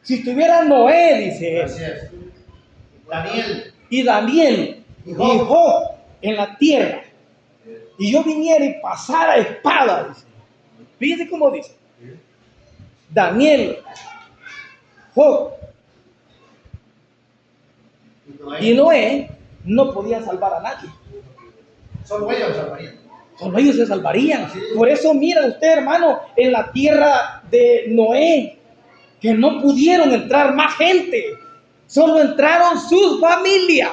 S3: Si estuviera Noé, dice él.
S4: Así es. Daniel.
S3: Y Daniel y Job en la tierra, y yo viniera y pasara espada, dice. Fíjese cómo dice. Daniel, Job y Noé no podían salvar a nadie.
S4: Solo ellos salvarían.
S3: Solo ellos se salvarían.
S4: Sí.
S3: Por eso mira usted, hermano, en la tierra de Noé, que no pudieron entrar más gente. Solo entraron sus familias.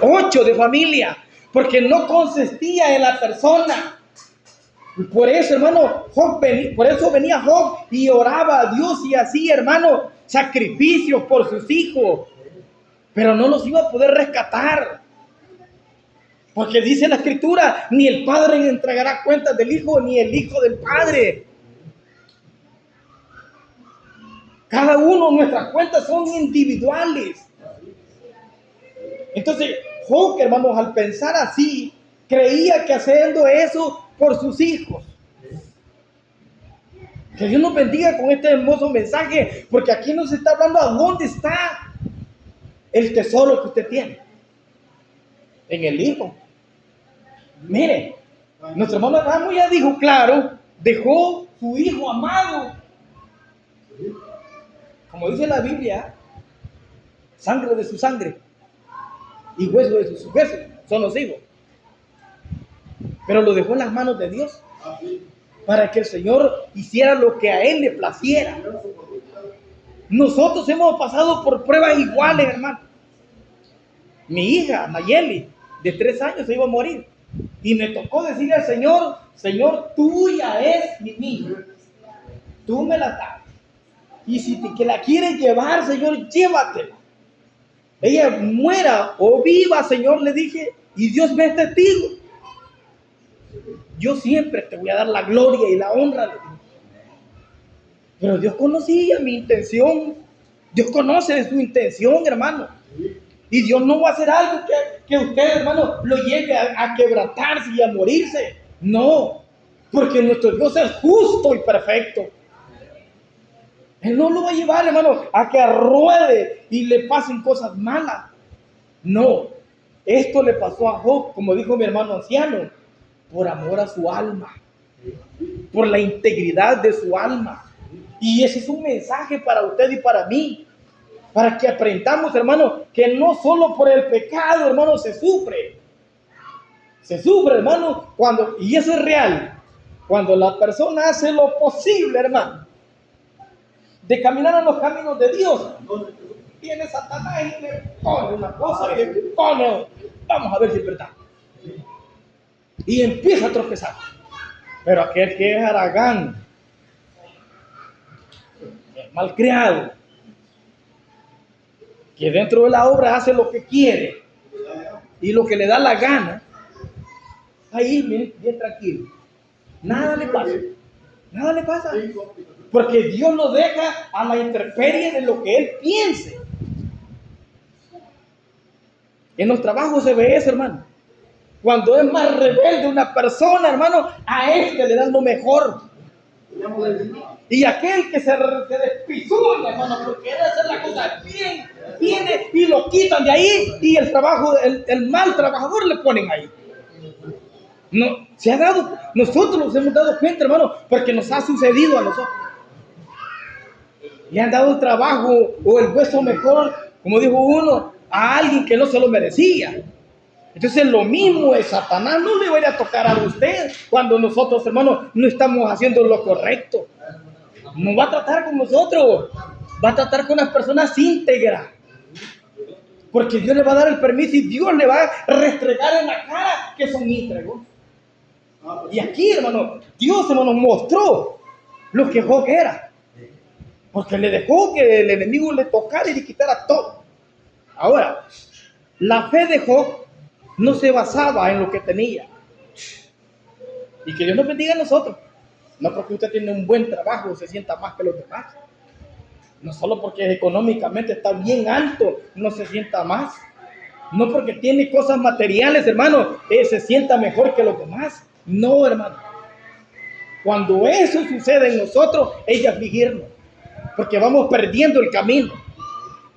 S3: 8 de familia. Porque no consistía en la persona. Por eso, hermano, por eso venía Job y oraba a Dios y hacía, hermano, sacrificios por sus hijos. Pero no los iba a poder rescatar. Porque dice la Escritura, ni el padre entregará cuentas del hijo, ni el hijo del padre. Cada uno, nuestras cuentas son individuales. Entonces, Job, hermanos, al pensar así, creía que haciendo eso por sus hijos. Que Dios nos bendiga con este hermoso mensaje, porque aquí nos está hablando a dónde está el tesoro que usted tiene. En el Hijo. Mire, nuestro hermano Ramos ya dijo claro, dejó su Hijo amado. Como dice la Biblia, sangre de su sangre y hueso de sus huesos son los hijos. Pero lo dejó en las manos de Dios para que el Señor hiciera lo que a Él le placiera. Nosotros hemos pasado por pruebas iguales, hermano. Mi hija, Nayeli, de 3 años, se iba a morir. Y me tocó decirle al Señor, Señor, tuya es mi niña. Tú me la das. Y si que la quieres llevar, Señor, llévatela. Ella muera o viva, Señor, le dije, y Dios me es testigo. Yo siempre te voy a dar la gloria y la honra, le dije. Pero Dios conocía mi intención. Dios conoce su intención, hermano. Y Dios no va a hacer algo que usted, hermano, lo lleve a quebrantarse y a morirse. No, porque nuestro Dios es justo y perfecto. Él no lo va a llevar, hermano, a que ruede y le pasen cosas malas. No, esto le pasó a Job, como dijo mi hermano anciano, por amor a su alma, por la integridad de su alma. Y ese es un mensaje para usted y para mí. Para que aprendamos, hermano, que no solo por el pecado, hermano, se sufre. Se sufre, hermano, y eso es real, cuando la persona hace lo posible, hermano, de caminar en los caminos de Dios. Viene Satanás y le pone una cosa, y le pone, vamos a ver si es verdad. Y empieza a tropezar. Pero aquel que es haragán, malcriado, que dentro de la obra hace lo que quiere y lo que le da la gana, ahí bien tranquilo, nada le pasa, nada le pasa, porque Dios lo deja a la intemperie de lo que Él piense. En los trabajos se ve eso, hermano. Cuando es más rebelde una persona, hermano, a este le dan lo mejor. Y aquel que se despisulla, hermano, porque quiere hacer la cosa bien, viene y lo quitan de ahí, y el trabajo, el mal trabajador le ponen ahí. No, nosotros nos hemos dado cuenta, hermano, porque nos ha sucedido a nosotros. Le han dado el trabajo o el puesto mejor, como dijo uno, a alguien que no se lo merecía. Entonces lo mismo es Satanás, no le vaya a tocar a usted cuando nosotros, hermanos, no estamos haciendo lo correcto. No va a tratar con nosotros, va a tratar con las personas íntegras. Porque Dios le va a dar el permiso y Dios le va a restregar en la cara que son íntegros. Y aquí, hermano, Dios, hermano, mostró lo que Job era. Porque le dejó que el enemigo le tocara y le quitara todo. Ahora, la fe de Job no se basaba en lo que tenía. Y que Dios nos bendiga a nosotros. No porque usted tiene un buen trabajo se sienta más que los demás. No solo porque económicamente está bien alto no se sienta más. No porque tiene cosas materiales, hermano, se sienta mejor que los demás. No, hermano. Cuando eso sucede en nosotros, es de afligirnos. Porque vamos perdiendo el camino.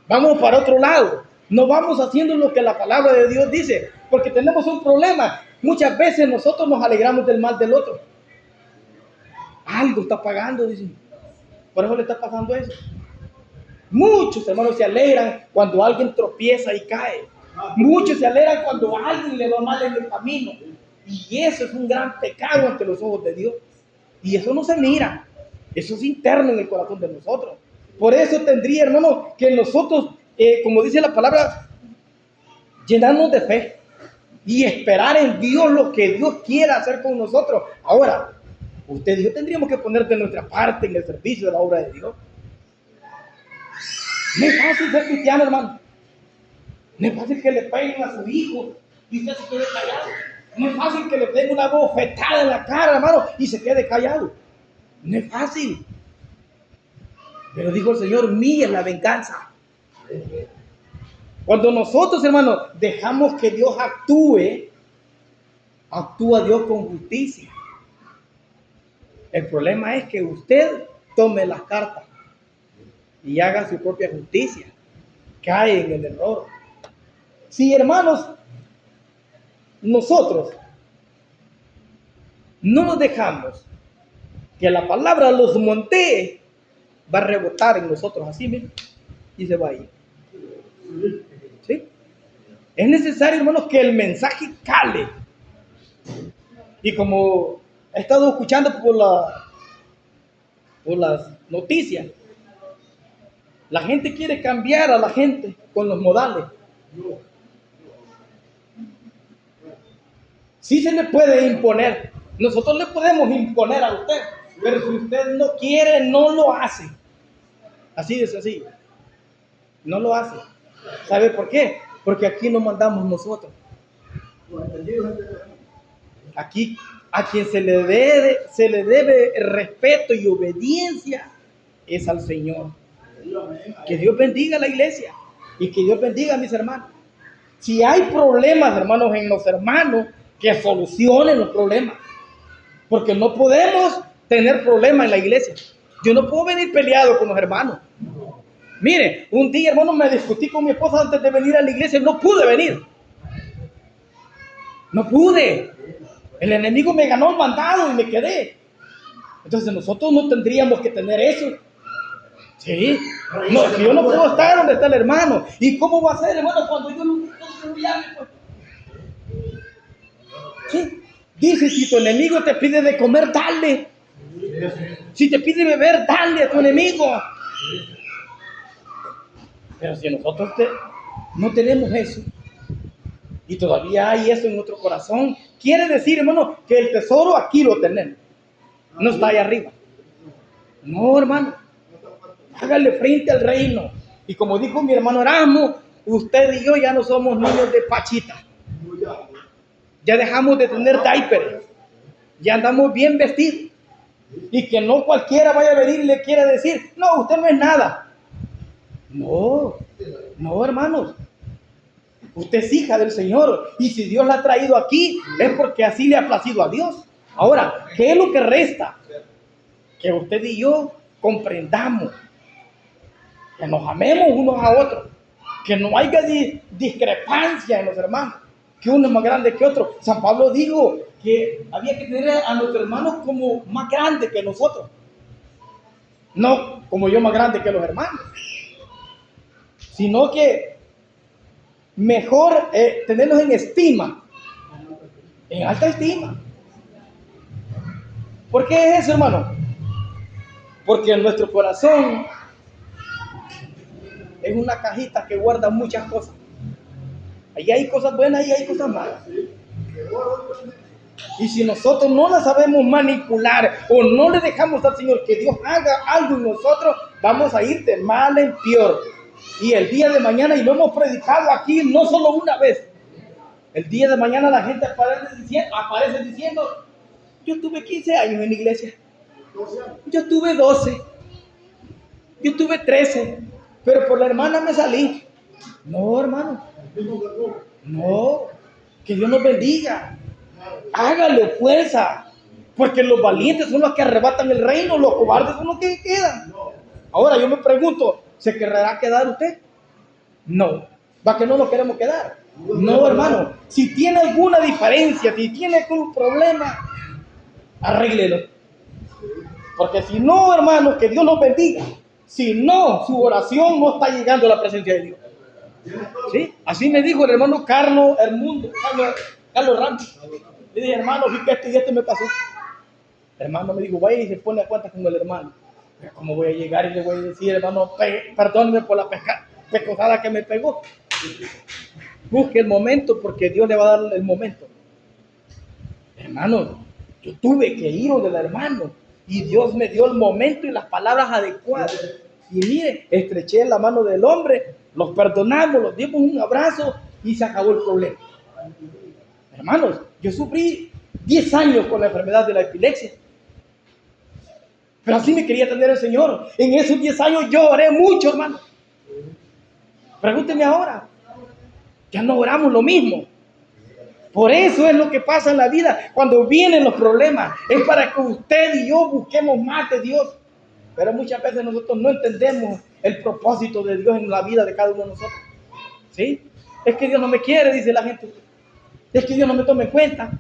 S3: Vamos para otro lado. No vamos haciendo lo que la palabra de Dios dice. Porque tenemos un problema. Muchas veces nosotros nos alegramos del mal del otro. Algo está pagando, dicen. Por eso le está pasando eso. Muchos hermanos se alegran cuando alguien tropieza y cae. Muchos se alegran cuando a alguien le va mal en el camino. Y eso es un gran pecado ante los ojos de Dios. Y eso no se mira. Eso es interno en el corazón de nosotros. Por eso tendría, hermano, que nosotros, como dice la palabra, llenarnos de fe y esperar en Dios lo que Dios quiera hacer con nosotros. Ahora, usted y yo tendríamos que poner de nuestra parte en el servicio de la obra de Dios. No es fácil ser cristiano, hermano. No es fácil que le peguen a su hijo y usted se quede callado. No es fácil que le den una bofetada en la cara, hermano, y se quede callado. No es fácil. Pero dijo el Señor, mía es la venganza. Cuando nosotros, hermano, dejamos que Dios actúe, actúa Dios con justicia. El problema es que usted tome las cartas y haga su propia justicia. Cae en el error. Si, hermanos, nosotros no nos dejamos que la palabra los montee, va a rebotar en nosotros así mismo y se va a ir. ¿Sí? Es necesario, hermanos, que el mensaje cale. Y como he estado escuchando por las noticias, la gente quiere cambiar a la gente con los modales. Sí se le puede imponer. Nosotros le podemos imponer a usted, pero si usted no quiere, no lo hace. Así de sencillo. No lo hace. ¿Sabe por qué? Porque aquí no mandamos nosotros. Aquí a quien se le debe respeto y obediencia es al Señor. Que Dios bendiga a la iglesia y que Dios bendiga a mis hermanos. Si hay problemas, hermanos, en los hermanos, que solucionen los problemas. Porque no podemos tener problemas en la iglesia. Yo no puedo venir peleado con los hermanos. Mire, un día, hermano, me discutí con mi esposa antes de venir a la iglesia. No pude venir. No pude. El enemigo me ganó el mandado y me quedé. Entonces nosotros no tendríamos que tener eso. Sí. No, si yo no puedo estar donde está el hermano. ¿Y cómo va a ser, hermano, cuando yo no llame? Pues? Sí. Dice, si tu enemigo te pide de comer, dale. Si te pide beber, dale a tu enemigo. Pero si nosotros no tenemos eso, y todavía hay eso en nuestro corazón, quiere decir, hermano, que el tesoro aquí lo tenemos. No está ahí arriba. No, hermano. Hágale frente al reino. Y como dijo mi hermano Erasmo, usted y yo ya no somos niños de pachita. Ya dejamos de tener diapers. Ya andamos bien vestidos. Y que no cualquiera vaya a venir y le quiera decir, no, usted no es nada. No, no, hermanos. Usted es hija del Señor. Y si Dios la ha traído aquí, es porque así le ha placido a Dios. Ahora, ¿qué es lo que resta? Que usted y yo comprendamos. Que nos amemos unos a otros. Que no haya discrepancia en los hermanos. Que uno es más grande que otro. San Pablo dijo que había que tener a nuestros hermanos como más grandes que nosotros. No como yo más grande que los hermanos. Sino que mejor tenerlos en estima. En alta estima. ¿Por qué es eso, hermano? Porque en nuestro corazón es una cajita que guarda muchas cosas. Ahí hay cosas buenas y hay cosas malas. Y si nosotros no las sabemos manipular o no le dejamos al Señor que Dios haga algo en nosotros, vamos a ir de mal en peor. Y el día de mañana, y lo hemos predicado aquí no solo una vez, el día de mañana la gente aparece diciendo, yo tuve 15 años en la iglesia, yo tuve 12, yo tuve 13, pero por la hermana me salí. No, hermano, no, que Dios nos bendiga. Hágale fuerza, porque los valientes son los que arrebatan el reino, los cobardes son los que quedan. Ahora yo me pregunto, ¿se querrá quedar usted? No, ¿va que no nos queremos quedar? No, hermano, si tiene alguna diferencia, si tiene algún problema, arréglelo. Porque si no, hermano, que Dios nos bendiga. Si no, su oración no está llegando a la presencia de Dios. ¿Sí? Así me dijo el hermano Carlos Ramos. Le dije, hermano, vi que esto y esto me pasó. El hermano me dijo, vaya y se pone a cuentas con el hermano. Pero ¿cómo voy a llegar y le voy a decir, hermano, perdóneme por la pecosada que me pegó? Busque el momento, porque Dios le va a dar el momento. Hermano, yo tuve que ir donde el hermano y Dios me dio el momento y las palabras adecuadas. Y mire, estreché la mano del hombre, los perdonamos, los dimos un abrazo y se acabó el problema. Hermanos, yo sufrí 10 años con la enfermedad de la epilepsia. Pero así me quería tener el Señor. En esos 10 años yo oré mucho, hermano. Pregúnteme ahora. Ya no oramos lo mismo. Por eso es lo que pasa en la vida. Cuando vienen los problemas, es para que usted y yo busquemos más de Dios. Pero muchas veces nosotros no entendemos el propósito de Dios en la vida de cada uno de nosotros. ¿Sí? Es que Dios no me quiere, dice la gente. Es que Dios no me toma en cuenta.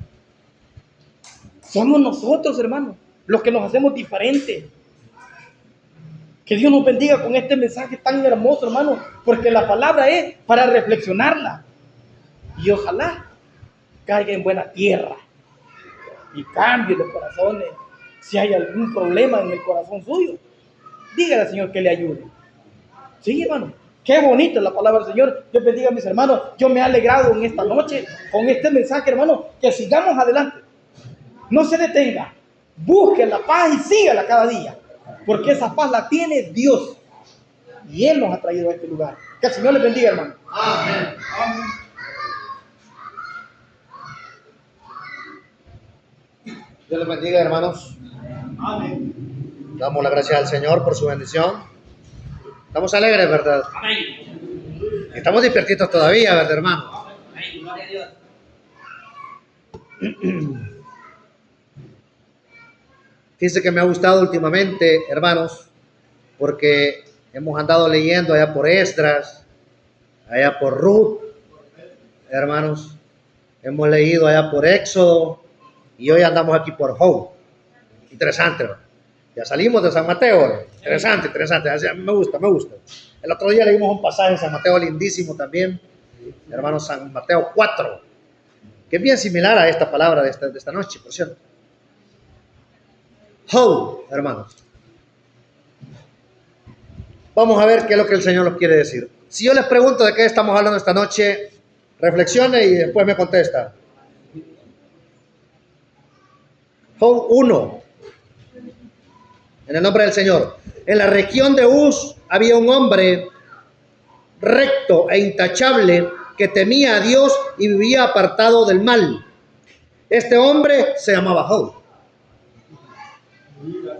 S3: Somos nosotros, hermanos, los que nos hacemos diferentes. Que Dios nos bendiga con este mensaje tan hermoso, hermano, porque la palabra es para reflexionarla. Y ojalá caiga en buena tierra y cambie los corazones. Si hay algún problema en el corazón suyo, dígale al Señor que le ayude. Sí, hermano, qué bonita es la palabra del Señor. Dios bendiga a mis hermanos. Yo me he alegrado en esta noche con este mensaje, hermano, que sigamos adelante. No se detenga. Busque la paz y sígala cada día. Porque esa paz la tiene Dios. Y Él nos ha traído a este lugar. Que el Señor les bendiga, hermano.
S4: Amén. Dios les bendiga, hermanos.
S3: Amén.
S4: Damos las gracias al Señor por su bendición. Estamos alegres, ¿verdad?
S1: Amén.
S4: Estamos despiertitos todavía, ¿verdad, hermano?
S1: Amén. Gloria a Dios.
S4: Fíjense que me ha gustado últimamente, hermanos, porque hemos andado leyendo allá por Esdras, allá por Ruth, hermanos. Hemos leído allá por Éxodo y hoy andamos aquí por Job. Interesante, hermano. Ya salimos de San Mateo. Interesante, interesante. Así, me gusta, me gusta. El otro día leímos un pasaje en San Mateo lindísimo también, hermano, San Mateo 4, que es bien similar a esta palabra de esta noche, por cierto. Job, hermanos. Vamos a ver qué es lo que el Señor nos quiere decir. Si yo les pregunto de qué estamos hablando esta noche, reflexione y después me contesta. Job 1. En el nombre del Señor. En la región de Uz había un hombre recto e intachable que temía a Dios y vivía apartado del mal. Este hombre se llamaba Job.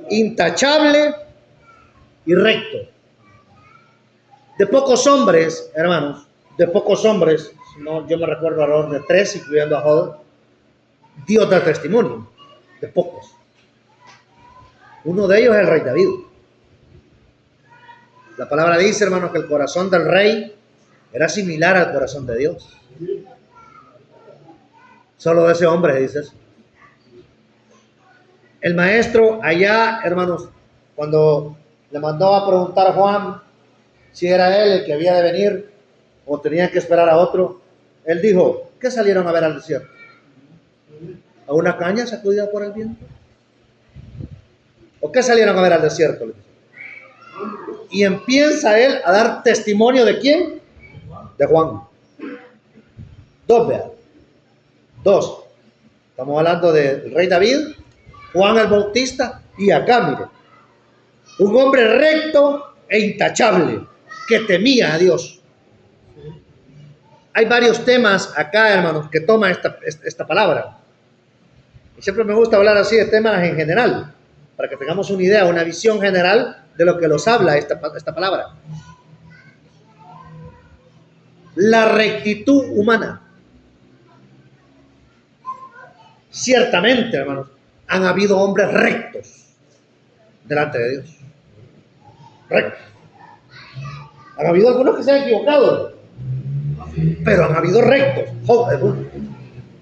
S4: Intachable y recto. De pocos hombres, hermanos, de pocos hombres, no, yo me recuerdo alrededor de 3, incluyendo a Job, Dios da testimonio, de pocos. Uno de ellos es el rey David. La palabra dice, hermanos, que el corazón del rey era similar al corazón de Dios. Solo de ese hombre dice eso. El maestro allá, hermanos, cuando le mandó a preguntar a Juan si era él el que había de venir o tenía que esperar a otro, él dijo, ¿qué salieron a ver al desierto? ¿A una caña sacudida por el viento? ¿O qué salieron a ver al desierto? Y empieza él a dar testimonio ¿de quién? De Juan. Dos, vean. Dos. Estamos hablando del rey David, Juan el Bautista y acá, mire. Un hombre recto e intachable que temía a Dios. Hay varios temas acá, hermanos, que toma esta palabra. Y siempre me gusta hablar así de temas en general, para que tengamos una idea, una visión general de lo que nos habla esta palabra. La rectitud humana. Ciertamente, hermanos, han habido hombres rectos delante de Dios. Rectos. Han habido algunos que se han equivocado, pero han habido rectos. Job es uno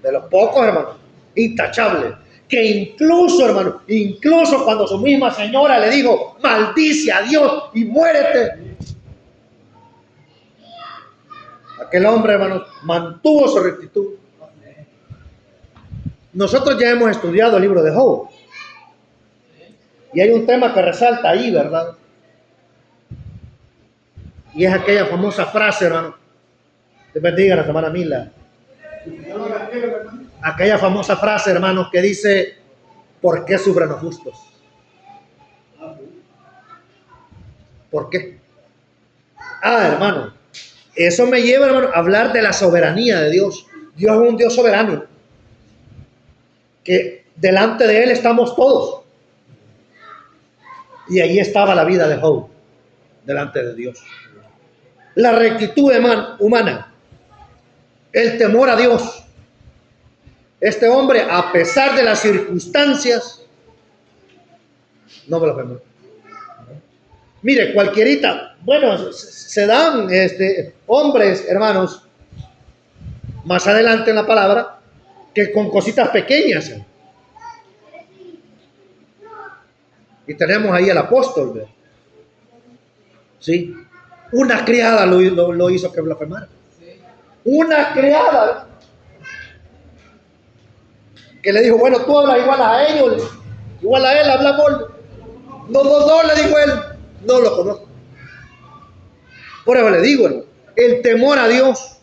S4: de los pocos, hermanos, intachables, que incluso, hermano, incluso cuando su misma señora le dijo, maldice a Dios y muérete, aquel hombre, hermano, mantuvo su rectitud. Nosotros ya hemos estudiado el libro de Job y hay un tema que resalta ahí, ¿verdad? Y es aquella famosa frase, hermano. Dios bendiga a nuestra hermana Mila. Aquella famosa frase, hermanos, que dice, ¿por qué sufren los justos? ¿Por qué? Hermano, eso me lleva, hermano, a hablar de la soberanía de Dios. Dios es un Dios soberano, que delante de Él estamos todos. Y ahí estaba la vida de Job, delante de Dios. La rectitud humana, el temor a Dios. Este hombre, a pesar de las circunstancias, no blasfemó. Mire, cualquierita, bueno, se dan hombres, hermanos, más adelante en la palabra, que con cositas pequeñas. Y tenemos ahí al apóstol, ¿ve? Sí. Una criada lo hizo que blasfemara. Una criada que le dijo, bueno, tú hablas igual a ellos, igual a él, hablamos. No, le dijo él, no lo conozco. Por eso le digo, hermano, el temor a Dios,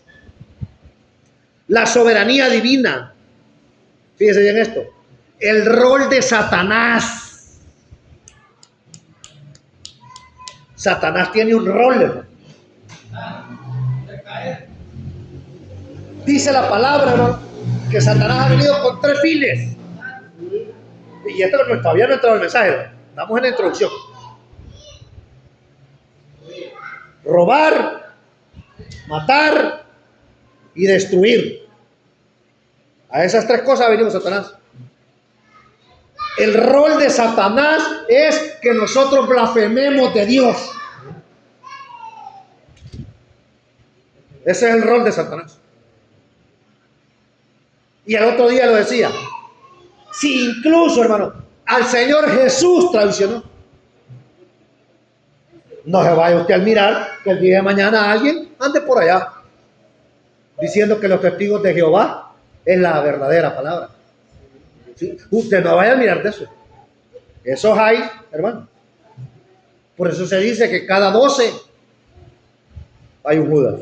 S4: la soberanía divina. Fíjese bien esto, el rol de Satanás. Satanás tiene un rol, hermano. Dice la palabra, hermano, que Satanás ha venido con 3 fines. Y esto todavía no ha entrado el mensaje, ¿no? Estamos en la introducción. Robar, matar y destruir. A esas 3 cosas ha venido Satanás. El rol de Satanás es que nosotros blasfememos de Dios. Ese es el rol de Satanás. Y el otro día lo decía. Si incluso, hermano, al Señor Jesús traicionó, no se vaya usted al mirar que el día de mañana alguien ande por allá diciendo que los testigos de Jehová es la verdadera palabra. ¿Sí? Usted no vaya a mirar de eso. Esos hay, hermano. Por eso se dice que cada 12 hay un Judas.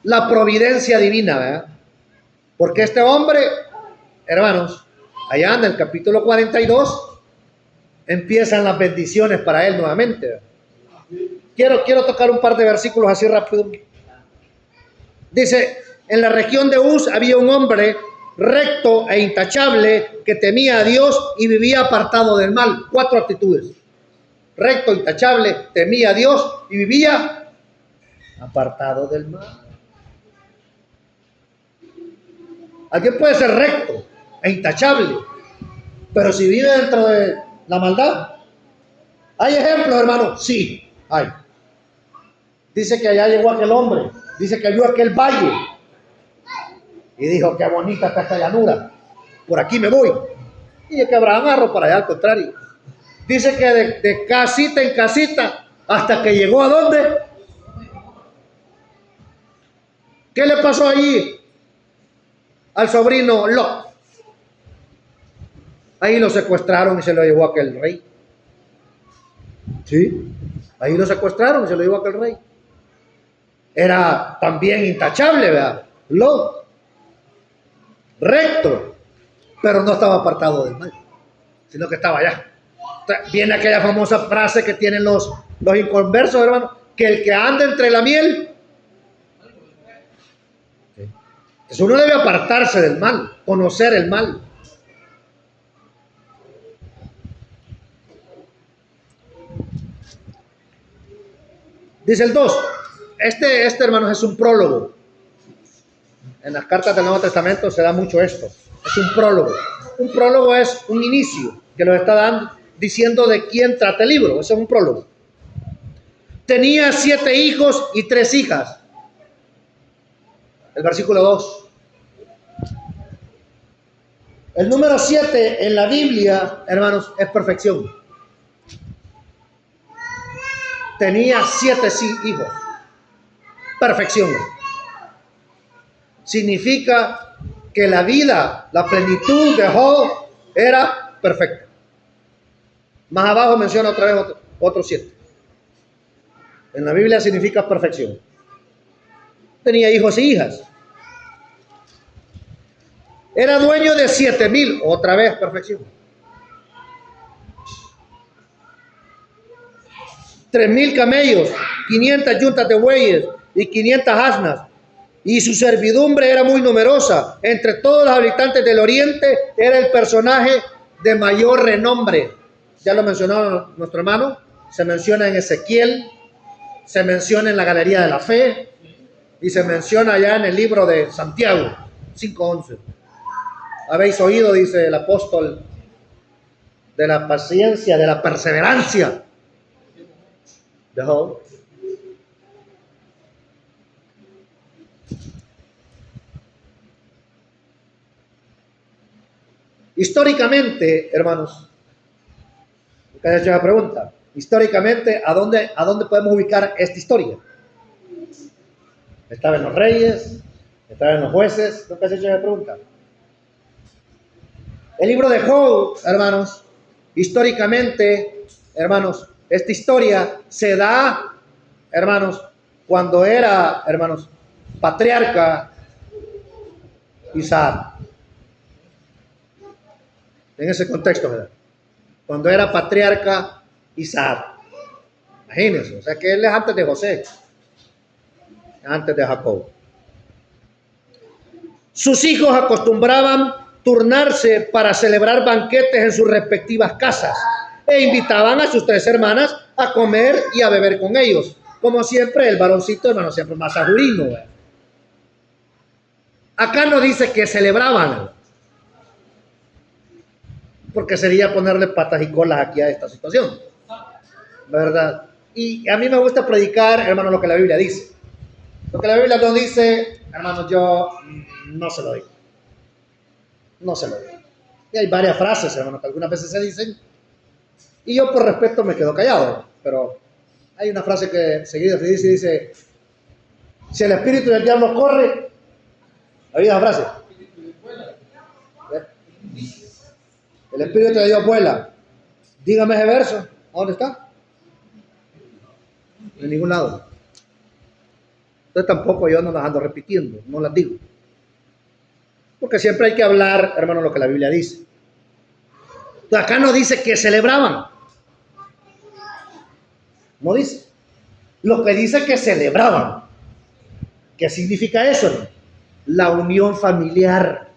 S4: La providencia divina, ¿verdad? Porque este hombre, hermanos, allá en el capítulo 42 empiezan las bendiciones para él nuevamente, ¿verdad? Quiero tocar un par de versículos así rápido. Dice, en la región de Uz había un hombre recto e intachable que temía a Dios y vivía apartado del mal. 4 actitudes. Recto, intachable, temía a Dios y vivía apartado del mal. Alguien puede ser recto e intachable, pero si vive dentro de la maldad. ¿Hay ejemplos, hermano? Sí, hay. Dice que allá llegó aquel hombre, dice que vio aquel valle y dijo, qué bonita está esta llanura, por aquí me voy. Y que Abraham agarró para allá, al contrario. Dice que de casita en casita, hasta que llegó a ¿dónde? ¿Qué le pasó allí al sobrino Lot? Ahí lo secuestraron y se lo llevó aquel rey. Sí, ahí lo secuestraron y se lo llevó aquel rey. Era también intachable, ¿verdad? Lot, recto, pero no estaba apartado del mal, sino que estaba allá. Viene aquella famosa frase que tienen los inconversos, hermano, que el que anda entre la miel. Entonces uno debe apartarse del mal, conocer el mal. Dice el 2. Este hermano es un prólogo. En las cartas del Nuevo Testamento se da mucho esto. Es un prólogo. Un prólogo es un inicio que lo está diciendo de quién trata el libro. Ese es un prólogo. Tenía 7 hijos y 3 hijas. El versículo 2. El número 7 en la Biblia, hermanos, es perfección. Tenía 7 hijos. Perfección. Significa que la vida, la plenitud de Job era perfecta. Más abajo menciona otra vez otros 7. En la Biblia significa perfección. Tenía hijos y hijas. Era dueño de 7,000, otra vez perfección. 3,000 camellos, 500 yuntas de bueyes y 500 asnas. Y su servidumbre era muy numerosa. Entre todos los habitantes del oriente era el personaje de mayor renombre. Ya lo mencionó nuestro hermano. Se menciona en Ezequiel, se menciona en la Galería de la Fe y se menciona ya en el libro de Santiago 5:11. habéis oído, dice el apóstol, de la paciencia, de la perseverancia de Job. Históricamente, hermanos, nunca he hecho esa pregunta. Históricamente, ¿a dónde podemos ubicar esta historia? Estaba en los reyes, estaba en los jueces. Nunca has hecho esa pregunta. El libro de Job, hermanos, históricamente, hermanos, esta historia se da, hermanos, cuando era, hermanos, patriarca Isaac. En ese contexto, ¿verdad? Cuando era patriarca Isaac. Imagínense, o sea que él es antes de José, antes de Jacob. Sus hijos acostumbraban turnarse para celebrar banquetes en sus respectivas casas e invitaban a sus 3 hermanas a comer y a beber con ellos. Como siempre, el varoncito, hermano, siempre más ajurino, ¿verdad? Acá no dice que celebraban, porque sería ponerle patas y colas aquí a esta situación, ¿verdad? Y a mí me gusta predicar, hermano, lo que la Biblia dice. Lo que la Biblia no dice, hermano, yo no se lo digo. No se lo digo. Y hay varias frases, hermano, que algunas veces se dicen, y yo por respeto me quedo callado, pero hay una frase que seguida se dice, si el espíritu del diablo corre, ¿hay una frase? El espíritu de Dios vuela. Dígame ese verso. ¿A dónde está? En ningún lado. Entonces tampoco yo no las ando repitiendo, no las digo. Porque siempre hay que hablar, hermano, lo que la Biblia dice. Entonces acá no dice que celebraban. No dice. Lo que dice que celebraban. ¿Qué significa eso, hermano? La unión familiar.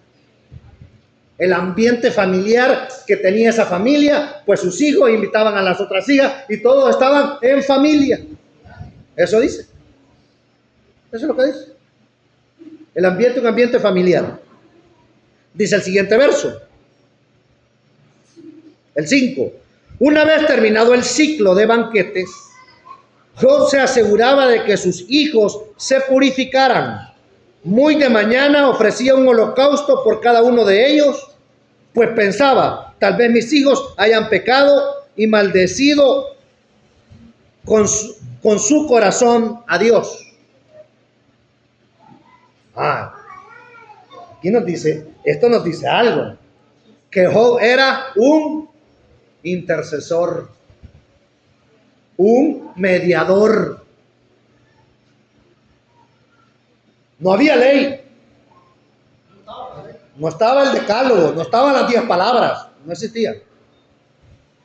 S4: El ambiente familiar que tenía esa familia, pues sus hijos invitaban a las otras hijas y todos estaban en familia. Eso dice. Eso es lo que dice. El ambiente, un ambiente familiar. Dice el siguiente verso. El 5. Una vez terminado el ciclo de banquetes, Job se aseguraba de que sus hijos se purificaran. Muy de mañana ofrecía un holocausto por cada uno de ellos, pues pensaba, tal vez mis hijos hayan pecado y maldecido con su corazón a Dios. Aquí nos dice, esto nos dice algo, que Job era un intercesor, un mediador. No había ley, no estaba el decálogo, no estaban las 10 palabras, no existía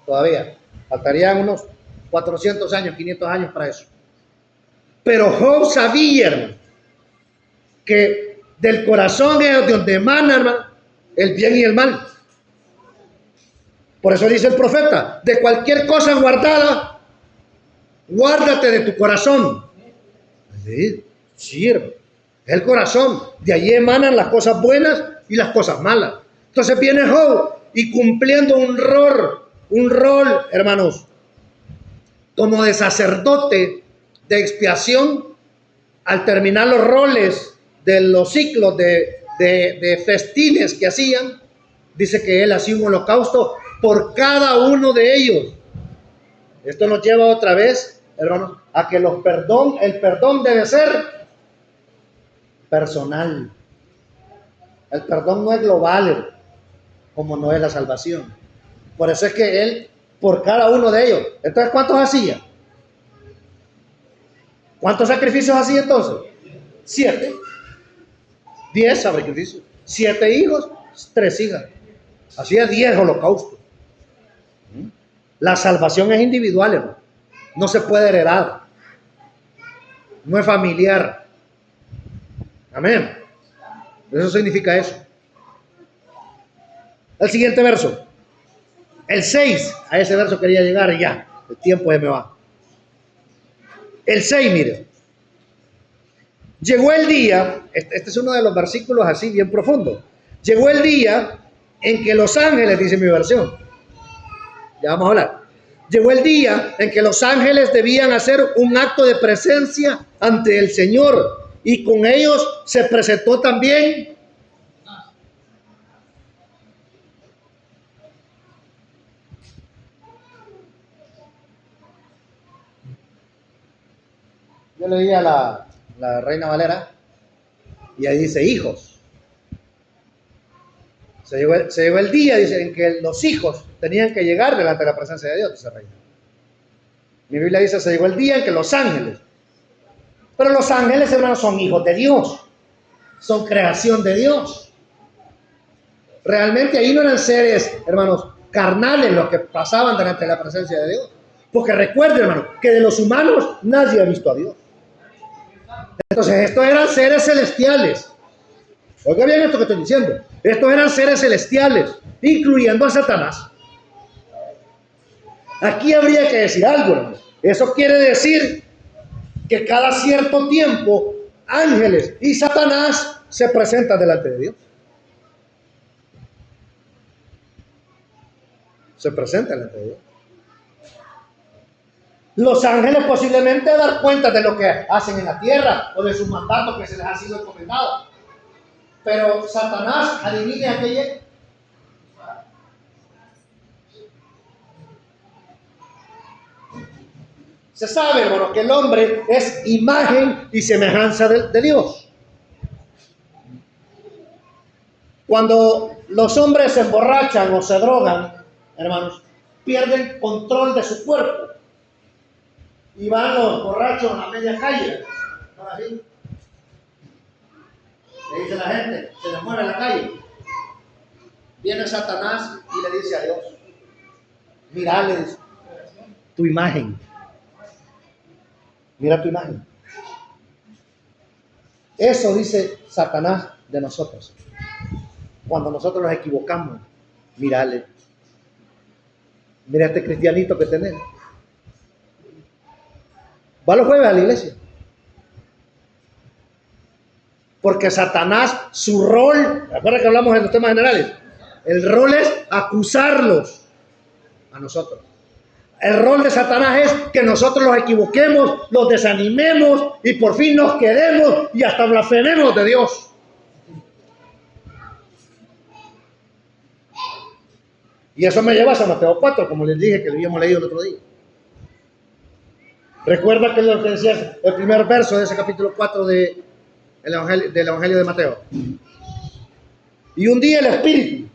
S4: todavía. Faltarían unos 400 años, 500 años para eso. Pero Job sabía, hermano, que del corazón es de donde emana, hermano, el bien y el mal. Por eso dice el profeta, de cualquier cosa guardada, guárdate de tu corazón. Sí, hermano. El corazón, de allí emanan las cosas buenas y las cosas malas. Entonces viene Job y cumpliendo un rol, hermanos, como de sacerdote de expiación, al terminar los roles de los ciclos de festines que hacían, dice que él hacía un holocausto por cada uno de ellos. Esto nos lleva otra vez, hermanos, a que el perdón debe ser personal. El perdón no es global, como no es la salvación. Por eso es que él, por cada uno de ellos. Entonces, ¿cuántos hacía? ¿Cuántos sacrificios hacía entonces? 7. 10 sacrificios. 7 hijos, 3 hijas. Hacía 10 holocaustos. La salvación es individual, hermano. No se puede heredar. No es familiar. Amén. Eso significa eso. El siguiente verso. El 6. A ese verso quería llegar y ya. El tiempo ya me va. El 6, mire. Llegó el día. Este es uno de los versículos así bien profundo. llegó el día en que los ángeles, dice mi versión, ya vamos a hablar, llegó el día en que los ángeles debían hacer un acto de presencia ante el Señor, y con ellos se presentó también yo leía la Reina Valera y ahí dice hijos. Se llegó el día, dice, en que los hijos tenían que llegar delante de la presencia de Dios, dice Reina. Mi Biblia dice, se llegó el día en que los ángeles, pero los ángeles, hermanos, son hijos de Dios, son creación de Dios. Realmente ahí no eran seres, hermanos, carnales los que pasaban delante de la presencia de Dios. Porque recuerden, hermano, que de los humanos nadie ha visto a Dios. Entonces, estos eran seres celestiales. Oiga bien esto que estoy diciendo. Estos eran seres celestiales, incluyendo a Satanás. Aquí habría que decir algo, hermano. Eso quiere decir que cada cierto tiempo ángeles y Satanás se presentan delante de Dios. Se presentan delante de Dios. Los ángeles posiblemente dar cuenta de lo que hacen en la tierra o de sus mandatos que se les ha sido encomendado. Pero Satanás, adivine a qué llega. Se sabe, hermano, que el hombre es imagen y semejanza de Dios. Cuando los hombres se emborrachan o se drogan, hermanos, pierden control de su cuerpo. Y van los borrachos a la media calle. Así. Le dice la gente, se les mueve la calle. Viene Satanás y le dice a Dios, mira, le dice, tu imagen. Mira tu imagen. Eso dice Satanás de nosotros. Cuando nosotros nos equivocamos, mírale. Mira este cristianito que tenemos. Va los jueves a la iglesia. Porque Satanás, su rol, recuerda que hablamos en los temas generales, el rol es acusarlos a nosotros. El rol de Satanás es que nosotros los equivoquemos, los desanimemos y por fin nos quedemos y hasta blasfememos de Dios. Y eso me lleva a San Mateo 4, como les dije que lo habíamos leído el otro día. Recuerda que lo que decía el primer verso de ese capítulo 4 del Evangelio de Mateo. Y un día el Espíritu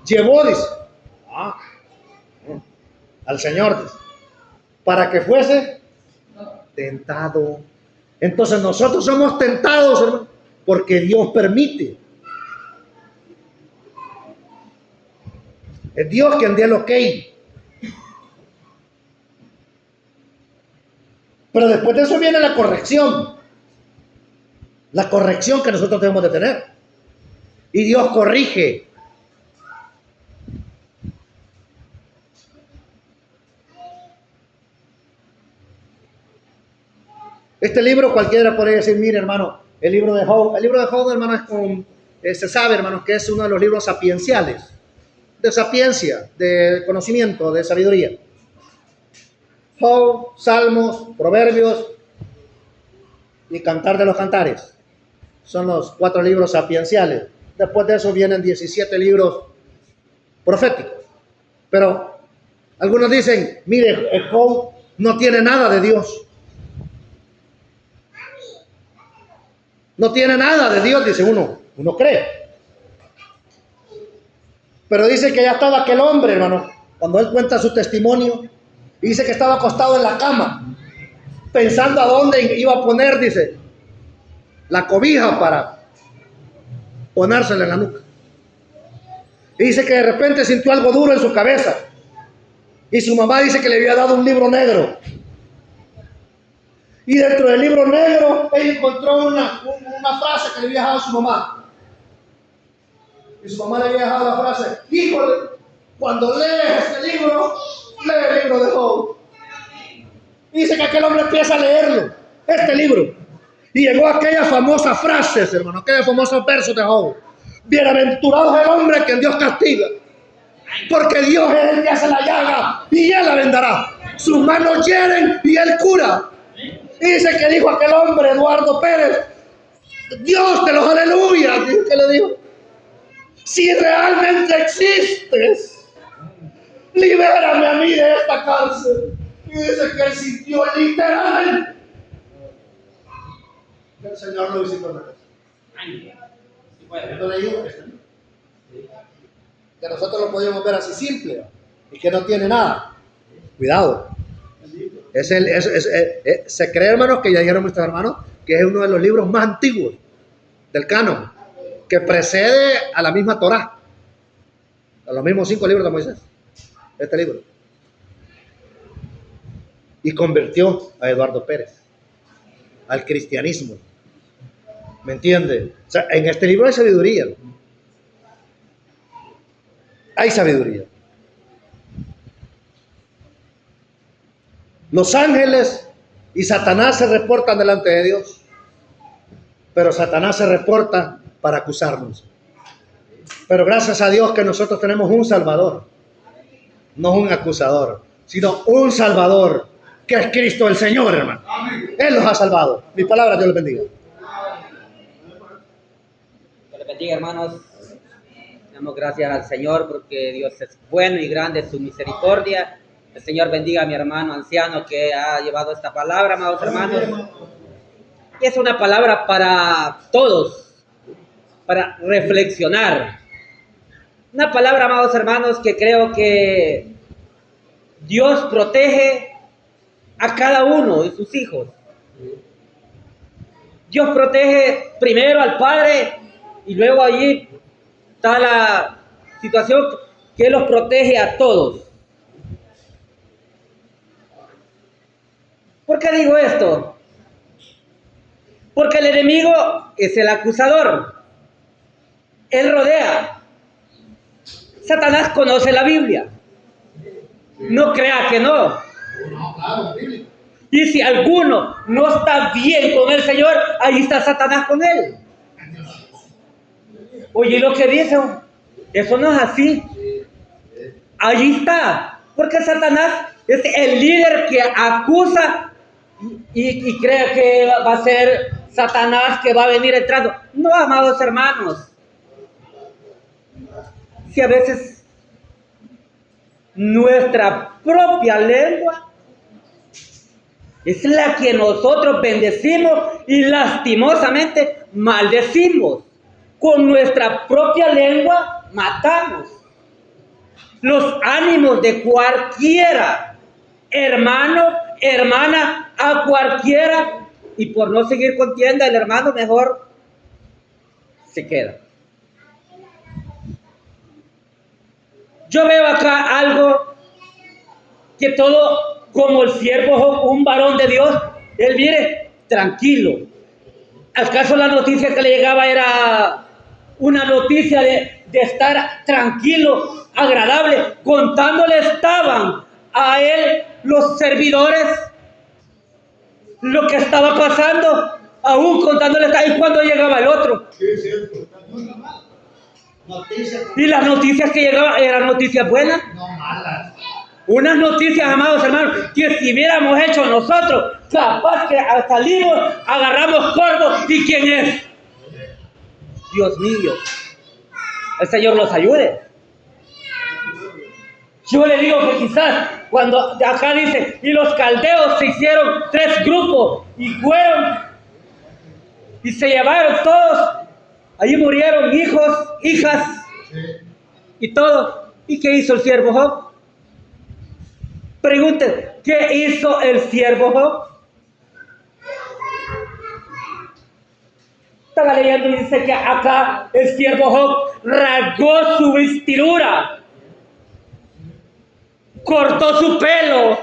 S4: llevó, dice, al Señor, dice, para que fuese tentado. Entonces nosotros somos tentados, hermano, porque Dios permite. Es Dios quien da el ok. Pero después de eso viene la corrección. La corrección que nosotros debemos de tener. Y Dios corrige. Este libro cualquiera podría decir, mire hermano, el libro de Job, hermano, se sabe, hermano, que es uno de los libros sapienciales. De sapiencia, de conocimiento, de sabiduría. Job, Salmos, Proverbios y Cantar de los Cantares. Son los 4 libros sapienciales. Después de eso vienen 17 libros proféticos. Pero algunos dicen, mire, Job no tiene nada de Dios. No tiene nada de Dios, dice uno cree. Pero dice que ya estaba aquel hombre, hermano, cuando él cuenta su testimonio, y dice que estaba acostado en la cama, pensando a dónde iba a poner, dice, la cobija para ponérsela en la nuca. Y dice que de repente sintió algo duro en su cabeza. Y su mamá dice que le había dado un libro negro. Y dentro del libro negro, él encontró una frase que le había dejado a su mamá. Y su mamá le había dejado la frase, híjole, cuando lees este libro, lee el libro de Job. Y dice que aquel hombre empieza a leerlo, este libro. Y llegó aquella famosa frase, hermano, aquellos famosos versos de Job. Bienaventurado es el hombre que Dios castiga, porque Dios es el que hace la llaga y Él la vendará. Sus manos hieren y Él cura. Y dice que dijo aquel hombre, Eduardo Pérez, Dios de los aleluya. ¿Qué le dijo? Si realmente existes, libérame a mí de esta cárcel. Y dice que él sintió literal que el Señor lo visitó en la casa. ¿Esto le digo? Que nosotros lo podemos ver así simple, ¿no? Y que no tiene nada. Cuidado. Se cree, hermanos, que ya dijeron nuestros hermanos, que es uno de los libros más antiguos del canon, que precede a la misma Torá, a los mismos 5 libros de Moisés, este libro. Y convirtió a Eduardo Pérez al cristianismo. ¿Me entiende? O sea, en este libro hay sabiduría. Hay sabiduría. Los ángeles y Satanás se reportan delante de Dios, pero Satanás se reporta para acusarnos. Pero gracias a Dios que nosotros tenemos un Salvador, no un acusador, sino un Salvador, que es Cristo el Señor, hermano. Él los ha salvado. Mi palabra, Dios les bendiga.
S5: Dios les bendiga, hermanos. Damos gracias al Señor porque Dios es bueno y grande es su misericordia. El Señor bendiga a mi hermano anciano que ha llevado esta palabra, amados hermanos. Y es una palabra para todos, para reflexionar. Una palabra, amados hermanos, que creo que Dios protege a cada uno de sus hijos. Dios protege primero al Padre y luego allí está la situación que Él los protege a todos. ¿Por qué digo esto? Porque el enemigo es el acusador. Él rodea. Satanás conoce la Biblia. No crea que no. Y si alguno no está bien con el Señor, ahí está Satanás con él. Oye, lo que dicen, eso no es así. Allí está. Porque Satanás es el líder que acusa y cree que va a ser Satanás que va a venir entrando. No, amados hermanos. Si a veces nuestra propia lengua es la que nosotros bendecimos y lastimosamente maldecimos. Con nuestra propia lengua matamos los ánimos de cualquiera, hermano, hermana, a cualquiera, y por no seguir contienda el hermano mejor se queda. Yo veo acá algo que todo, como el siervo Job, un varón de Dios, él viene tranquilo. ¿Acaso la noticia que le llegaba era una noticia de estar tranquilo, agradable? Contándole estaban a él los servidores lo que estaba pasando, aún contándole estaban. ¿Y cuando llegaba el otro? Y las noticias que llegaban eran noticias buenas, no malas. Unas noticias, amados hermanos, que si hubiéramos hecho nosotros, capaz que salimos, agarramos corvos. ¿Y quién es? Dios mío, el Señor los ayude. Yo le digo que quizás cuando acá dice, y los caldeos se hicieron 3 grupos y fueron y se llevaron todos, allí murieron hijos, hijas y todo. ¿Y qué hizo el siervo Job? Pregunten, ¿qué hizo el siervo Job? Estaba leyendo y dice que acá el siervo Job rasgó su vestidura, cortó su pelo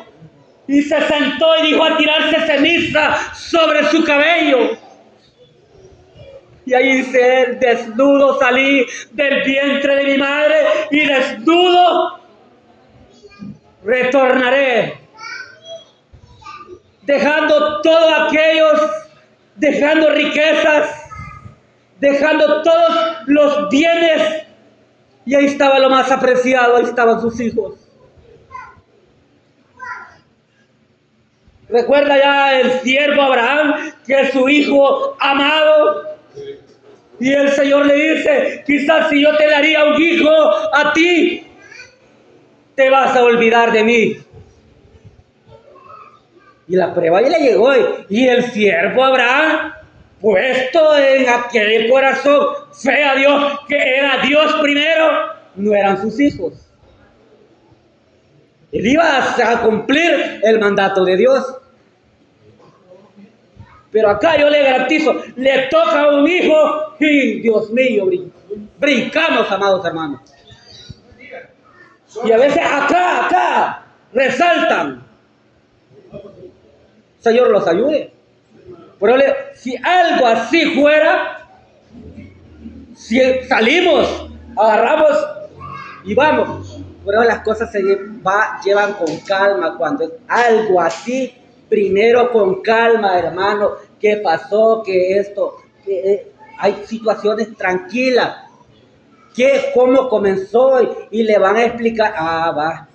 S5: y se sentó y dijo a tirarse ceniza sobre su cabello. Y ahí dice, desnudo salí del vientre de mi madre y desnudo retornaré, dejando todos aquellos dejando riquezas, dejando todos los bienes, y ahí estaba lo más apreciado, ahí estaban sus hijos. Recuerda ya el siervo Abraham, que es su hijo amado, y el Señor le dice, quizás si yo te daría un hijo a ti, te vas a olvidar de mí. Y la prueba ya le llegó, y el siervo Abraham, puesto en aquel corazón, fe a Dios, que era Dios primero, no eran sus hijos. Él iba a cumplir el mandato de Dios. Pero acá yo le garantizo, le toca a un hijo y Dios mío, brincamos, amados hermanos. Y a veces acá, resaltan. Señor los ayude. Pero si algo así fuera, si salimos, agarramos y vamos. Pero las cosas se llevan con calma. Cuando es algo así, primero con calma, hermano. ¿Qué pasó? ¿Qué esto? Hay situaciones tranquilas. ¿Cómo comenzó? Y le van a explicar. Va.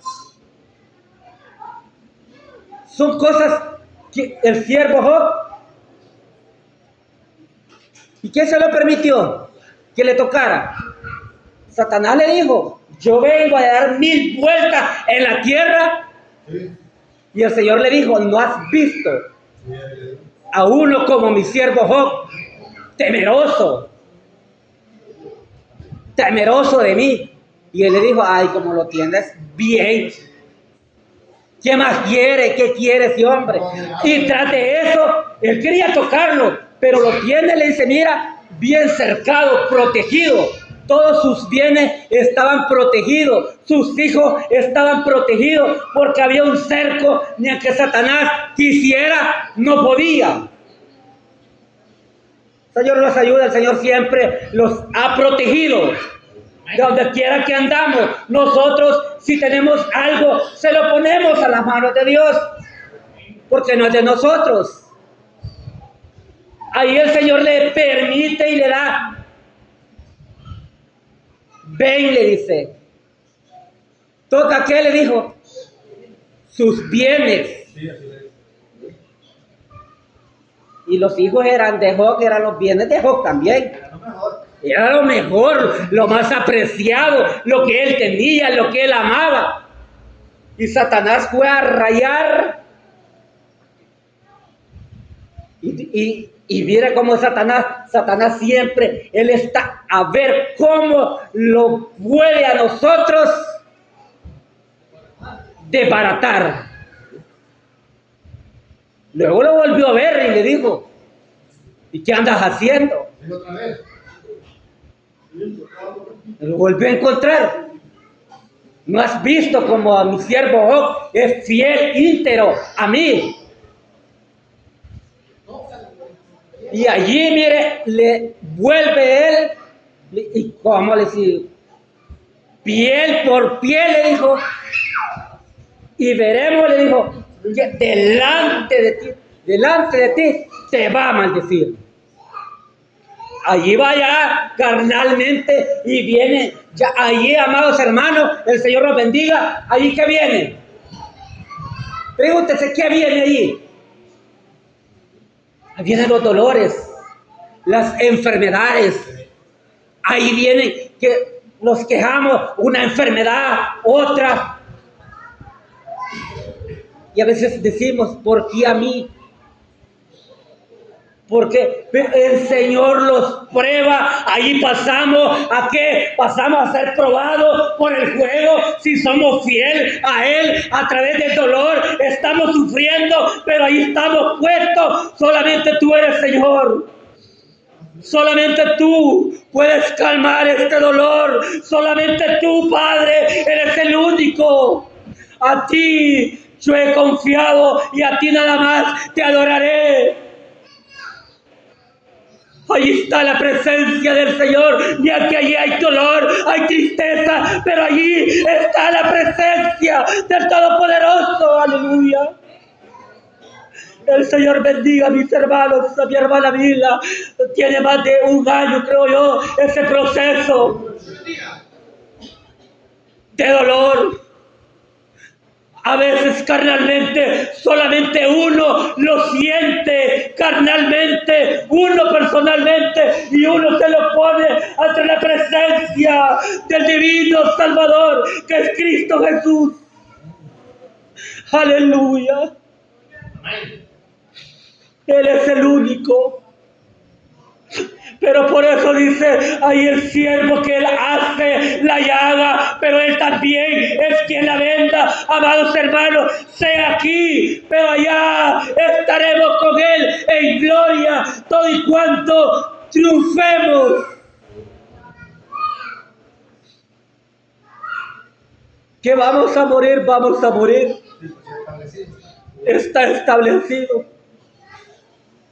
S5: Son cosas que el siervo Job. ¿Y quién se lo permitió? Que le tocara. Satanás le dijo, yo vengo a dar 1000 vueltas en la tierra. Y el Señor le dijo, ¿no has visto a uno como mi siervo Job, temeroso de mí? Y él le dijo, ay, como lo tienes bien. ¿Qué más quiere? ¿Qué quiere ese hombre? Y tras de eso, él quería tocarlo, pero lo tiene, le dice, mira, bien cercado, protegido. Todos sus bienes estaban protegidos, sus hijos estaban protegidos, porque había un cerco, ni aunque Satanás quisiera, no podía. El Señor los ayuda, el Señor siempre los ha protegido. De donde quiera que andamos, nosotros si tenemos algo, se lo ponemos a las manos de Dios, porque no es de nosotros. Ahí el Señor le permite y le da. Ven, le dice. Toca, ¿qué le dijo? Sus bienes. Y los hijos eran de Job, eran los bienes de Job también. Era lo mejor, lo más apreciado, lo que él tenía, lo que él amaba. Y Satanás fue a rayar. Y mira cómo Satanás siempre, él está a ver cómo lo puede a nosotros desbaratar. Luego lo volvió a ver y le dijo, ¿y qué andas haciendo? Lo volvió a encontrar. ¿No has visto como a mi siervo Job es fiel, íntegro a mí? Y allí, mire, le vuelve él, y como le dice, piel por piel, le dijo, y veremos, le dijo, que delante de ti te va a maldecir. Allí va ya carnalmente y viene, ya allí, amados hermanos, el Señor los bendiga. Allí, ¿qué viene? Pregúntese, ¿qué viene allí? Ahí vienen los dolores, las enfermedades. Ahí vienen que nos quejamos, una enfermedad, otra. Y a veces decimos, ¿por qué a mí? Porque el Señor los prueba. Ahí pasamos a qué? Pasamos a ser probados por el fuego. Si somos fieles a Él, a través del dolor estamos sufriendo, pero ahí estamos puestos. Solamente tú eres Señor. Solamente tú puedes calmar este dolor. Solamente tú, Padre, eres el único. A ti yo he confiado y a ti nada más te adoraré. Allí está la presencia del Señor, ya que allí hay dolor, hay tristeza, pero allí está la presencia del Todopoderoso, aleluya. El Señor bendiga a mis hermanos, a mi hermana Mila. Tiene más de un año, creo yo, ese proceso de dolor. A veces carnalmente, solamente uno lo siente carnalmente, uno personalmente, y uno se lo pone ante la presencia del divino Salvador, que es Cristo Jesús. Aleluya. Él es el único. Pero por eso dice ahí el siervo que él hace la llaga, pero él también es quien la venda. Amados hermanos, sea aquí, pero allá estaremos con él en gloria, todo y cuanto triunfemos. Que vamos a morir, vamos a morir. Está establecido.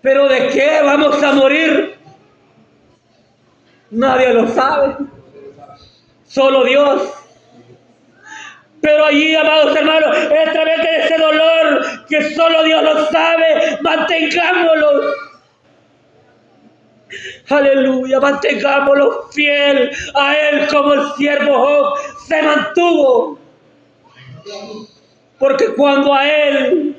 S5: Pero ¿de qué vamos a morir? Nadie lo sabe, solo Dios. Pero allí, amados hermanos, es a través de ese dolor que solo Dios lo sabe, mantengámoslo. Aleluya, mantengámoslo fiel a Él como el siervo Job se mantuvo. Porque cuando a Él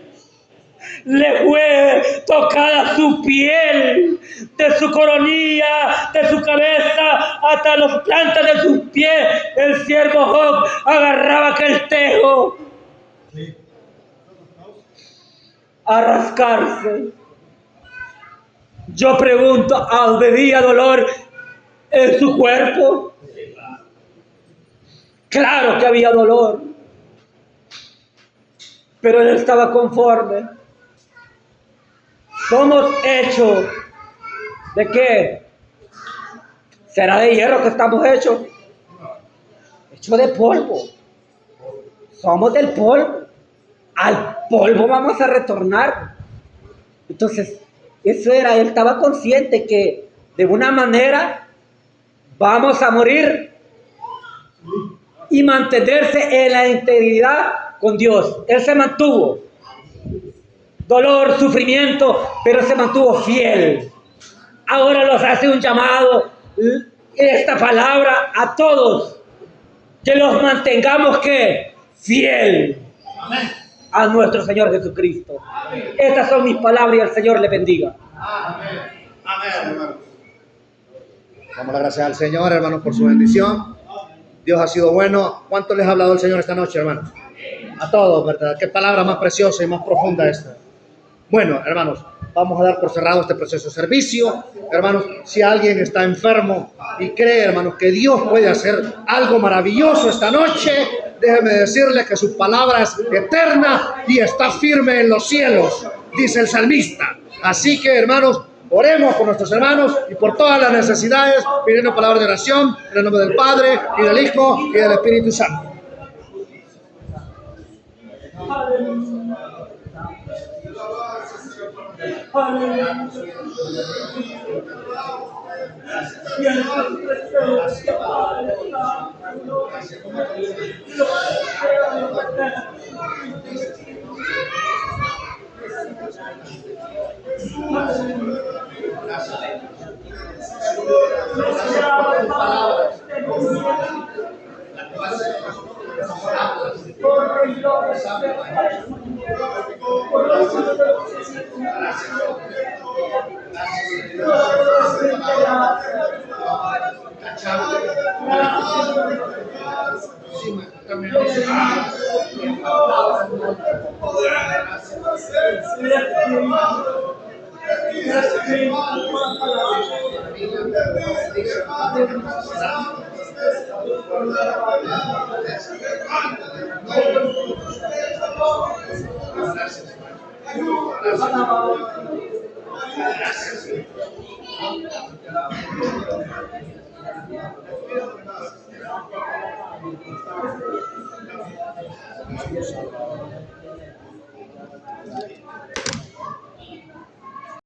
S5: le fue tocada su piel, de su coronilla, de su cabeza, hasta las plantas de sus pies, el siervo Job agarraba aquel tejo a rascarse. Yo pregunto, ¿había dolor en su cuerpo? Claro que había dolor, pero él estaba conforme. Somos hechos ¿de qué? ¿Será de hierro que estamos hechos? Hechos de polvo. Somos del polvo. Al polvo vamos a retornar. Entonces, eso era, él estaba consciente que de una manera vamos a morir y mantenerse en la integridad con Dios. Él se mantuvo. Dolor, sufrimiento, pero se mantuvo fiel. Ahora nos hace un llamado, esta palabra, a todos, que los mantengamos, ¿qué? Fiel. Amén. A nuestro Señor Jesucristo. Amén. Estas son mis palabras y el Señor le bendiga.
S4: Amén. Amén, hermanos. Damos las gracias al Señor, hermanos, por su bendición. Dios ha sido bueno. ¿Cuánto les ha hablado el Señor esta noche, hermanos? A todos, ¿verdad? Qué palabra más preciosa y más profunda esta. Bueno, hermanos, vamos a dar por cerrado este proceso de servicio. Hermanos, si alguien está enfermo y cree, hermanos, que Dios puede hacer algo maravilloso esta noche, déjeme decirle que su palabra es eterna y está firme en los cielos, dice el salmista. Así que, hermanos, oremos por nuestros hermanos y por todas las necesidades, pidiendo palabras de oración en el nombre del Padre y del Hijo y del Espíritu Santo. Gracias.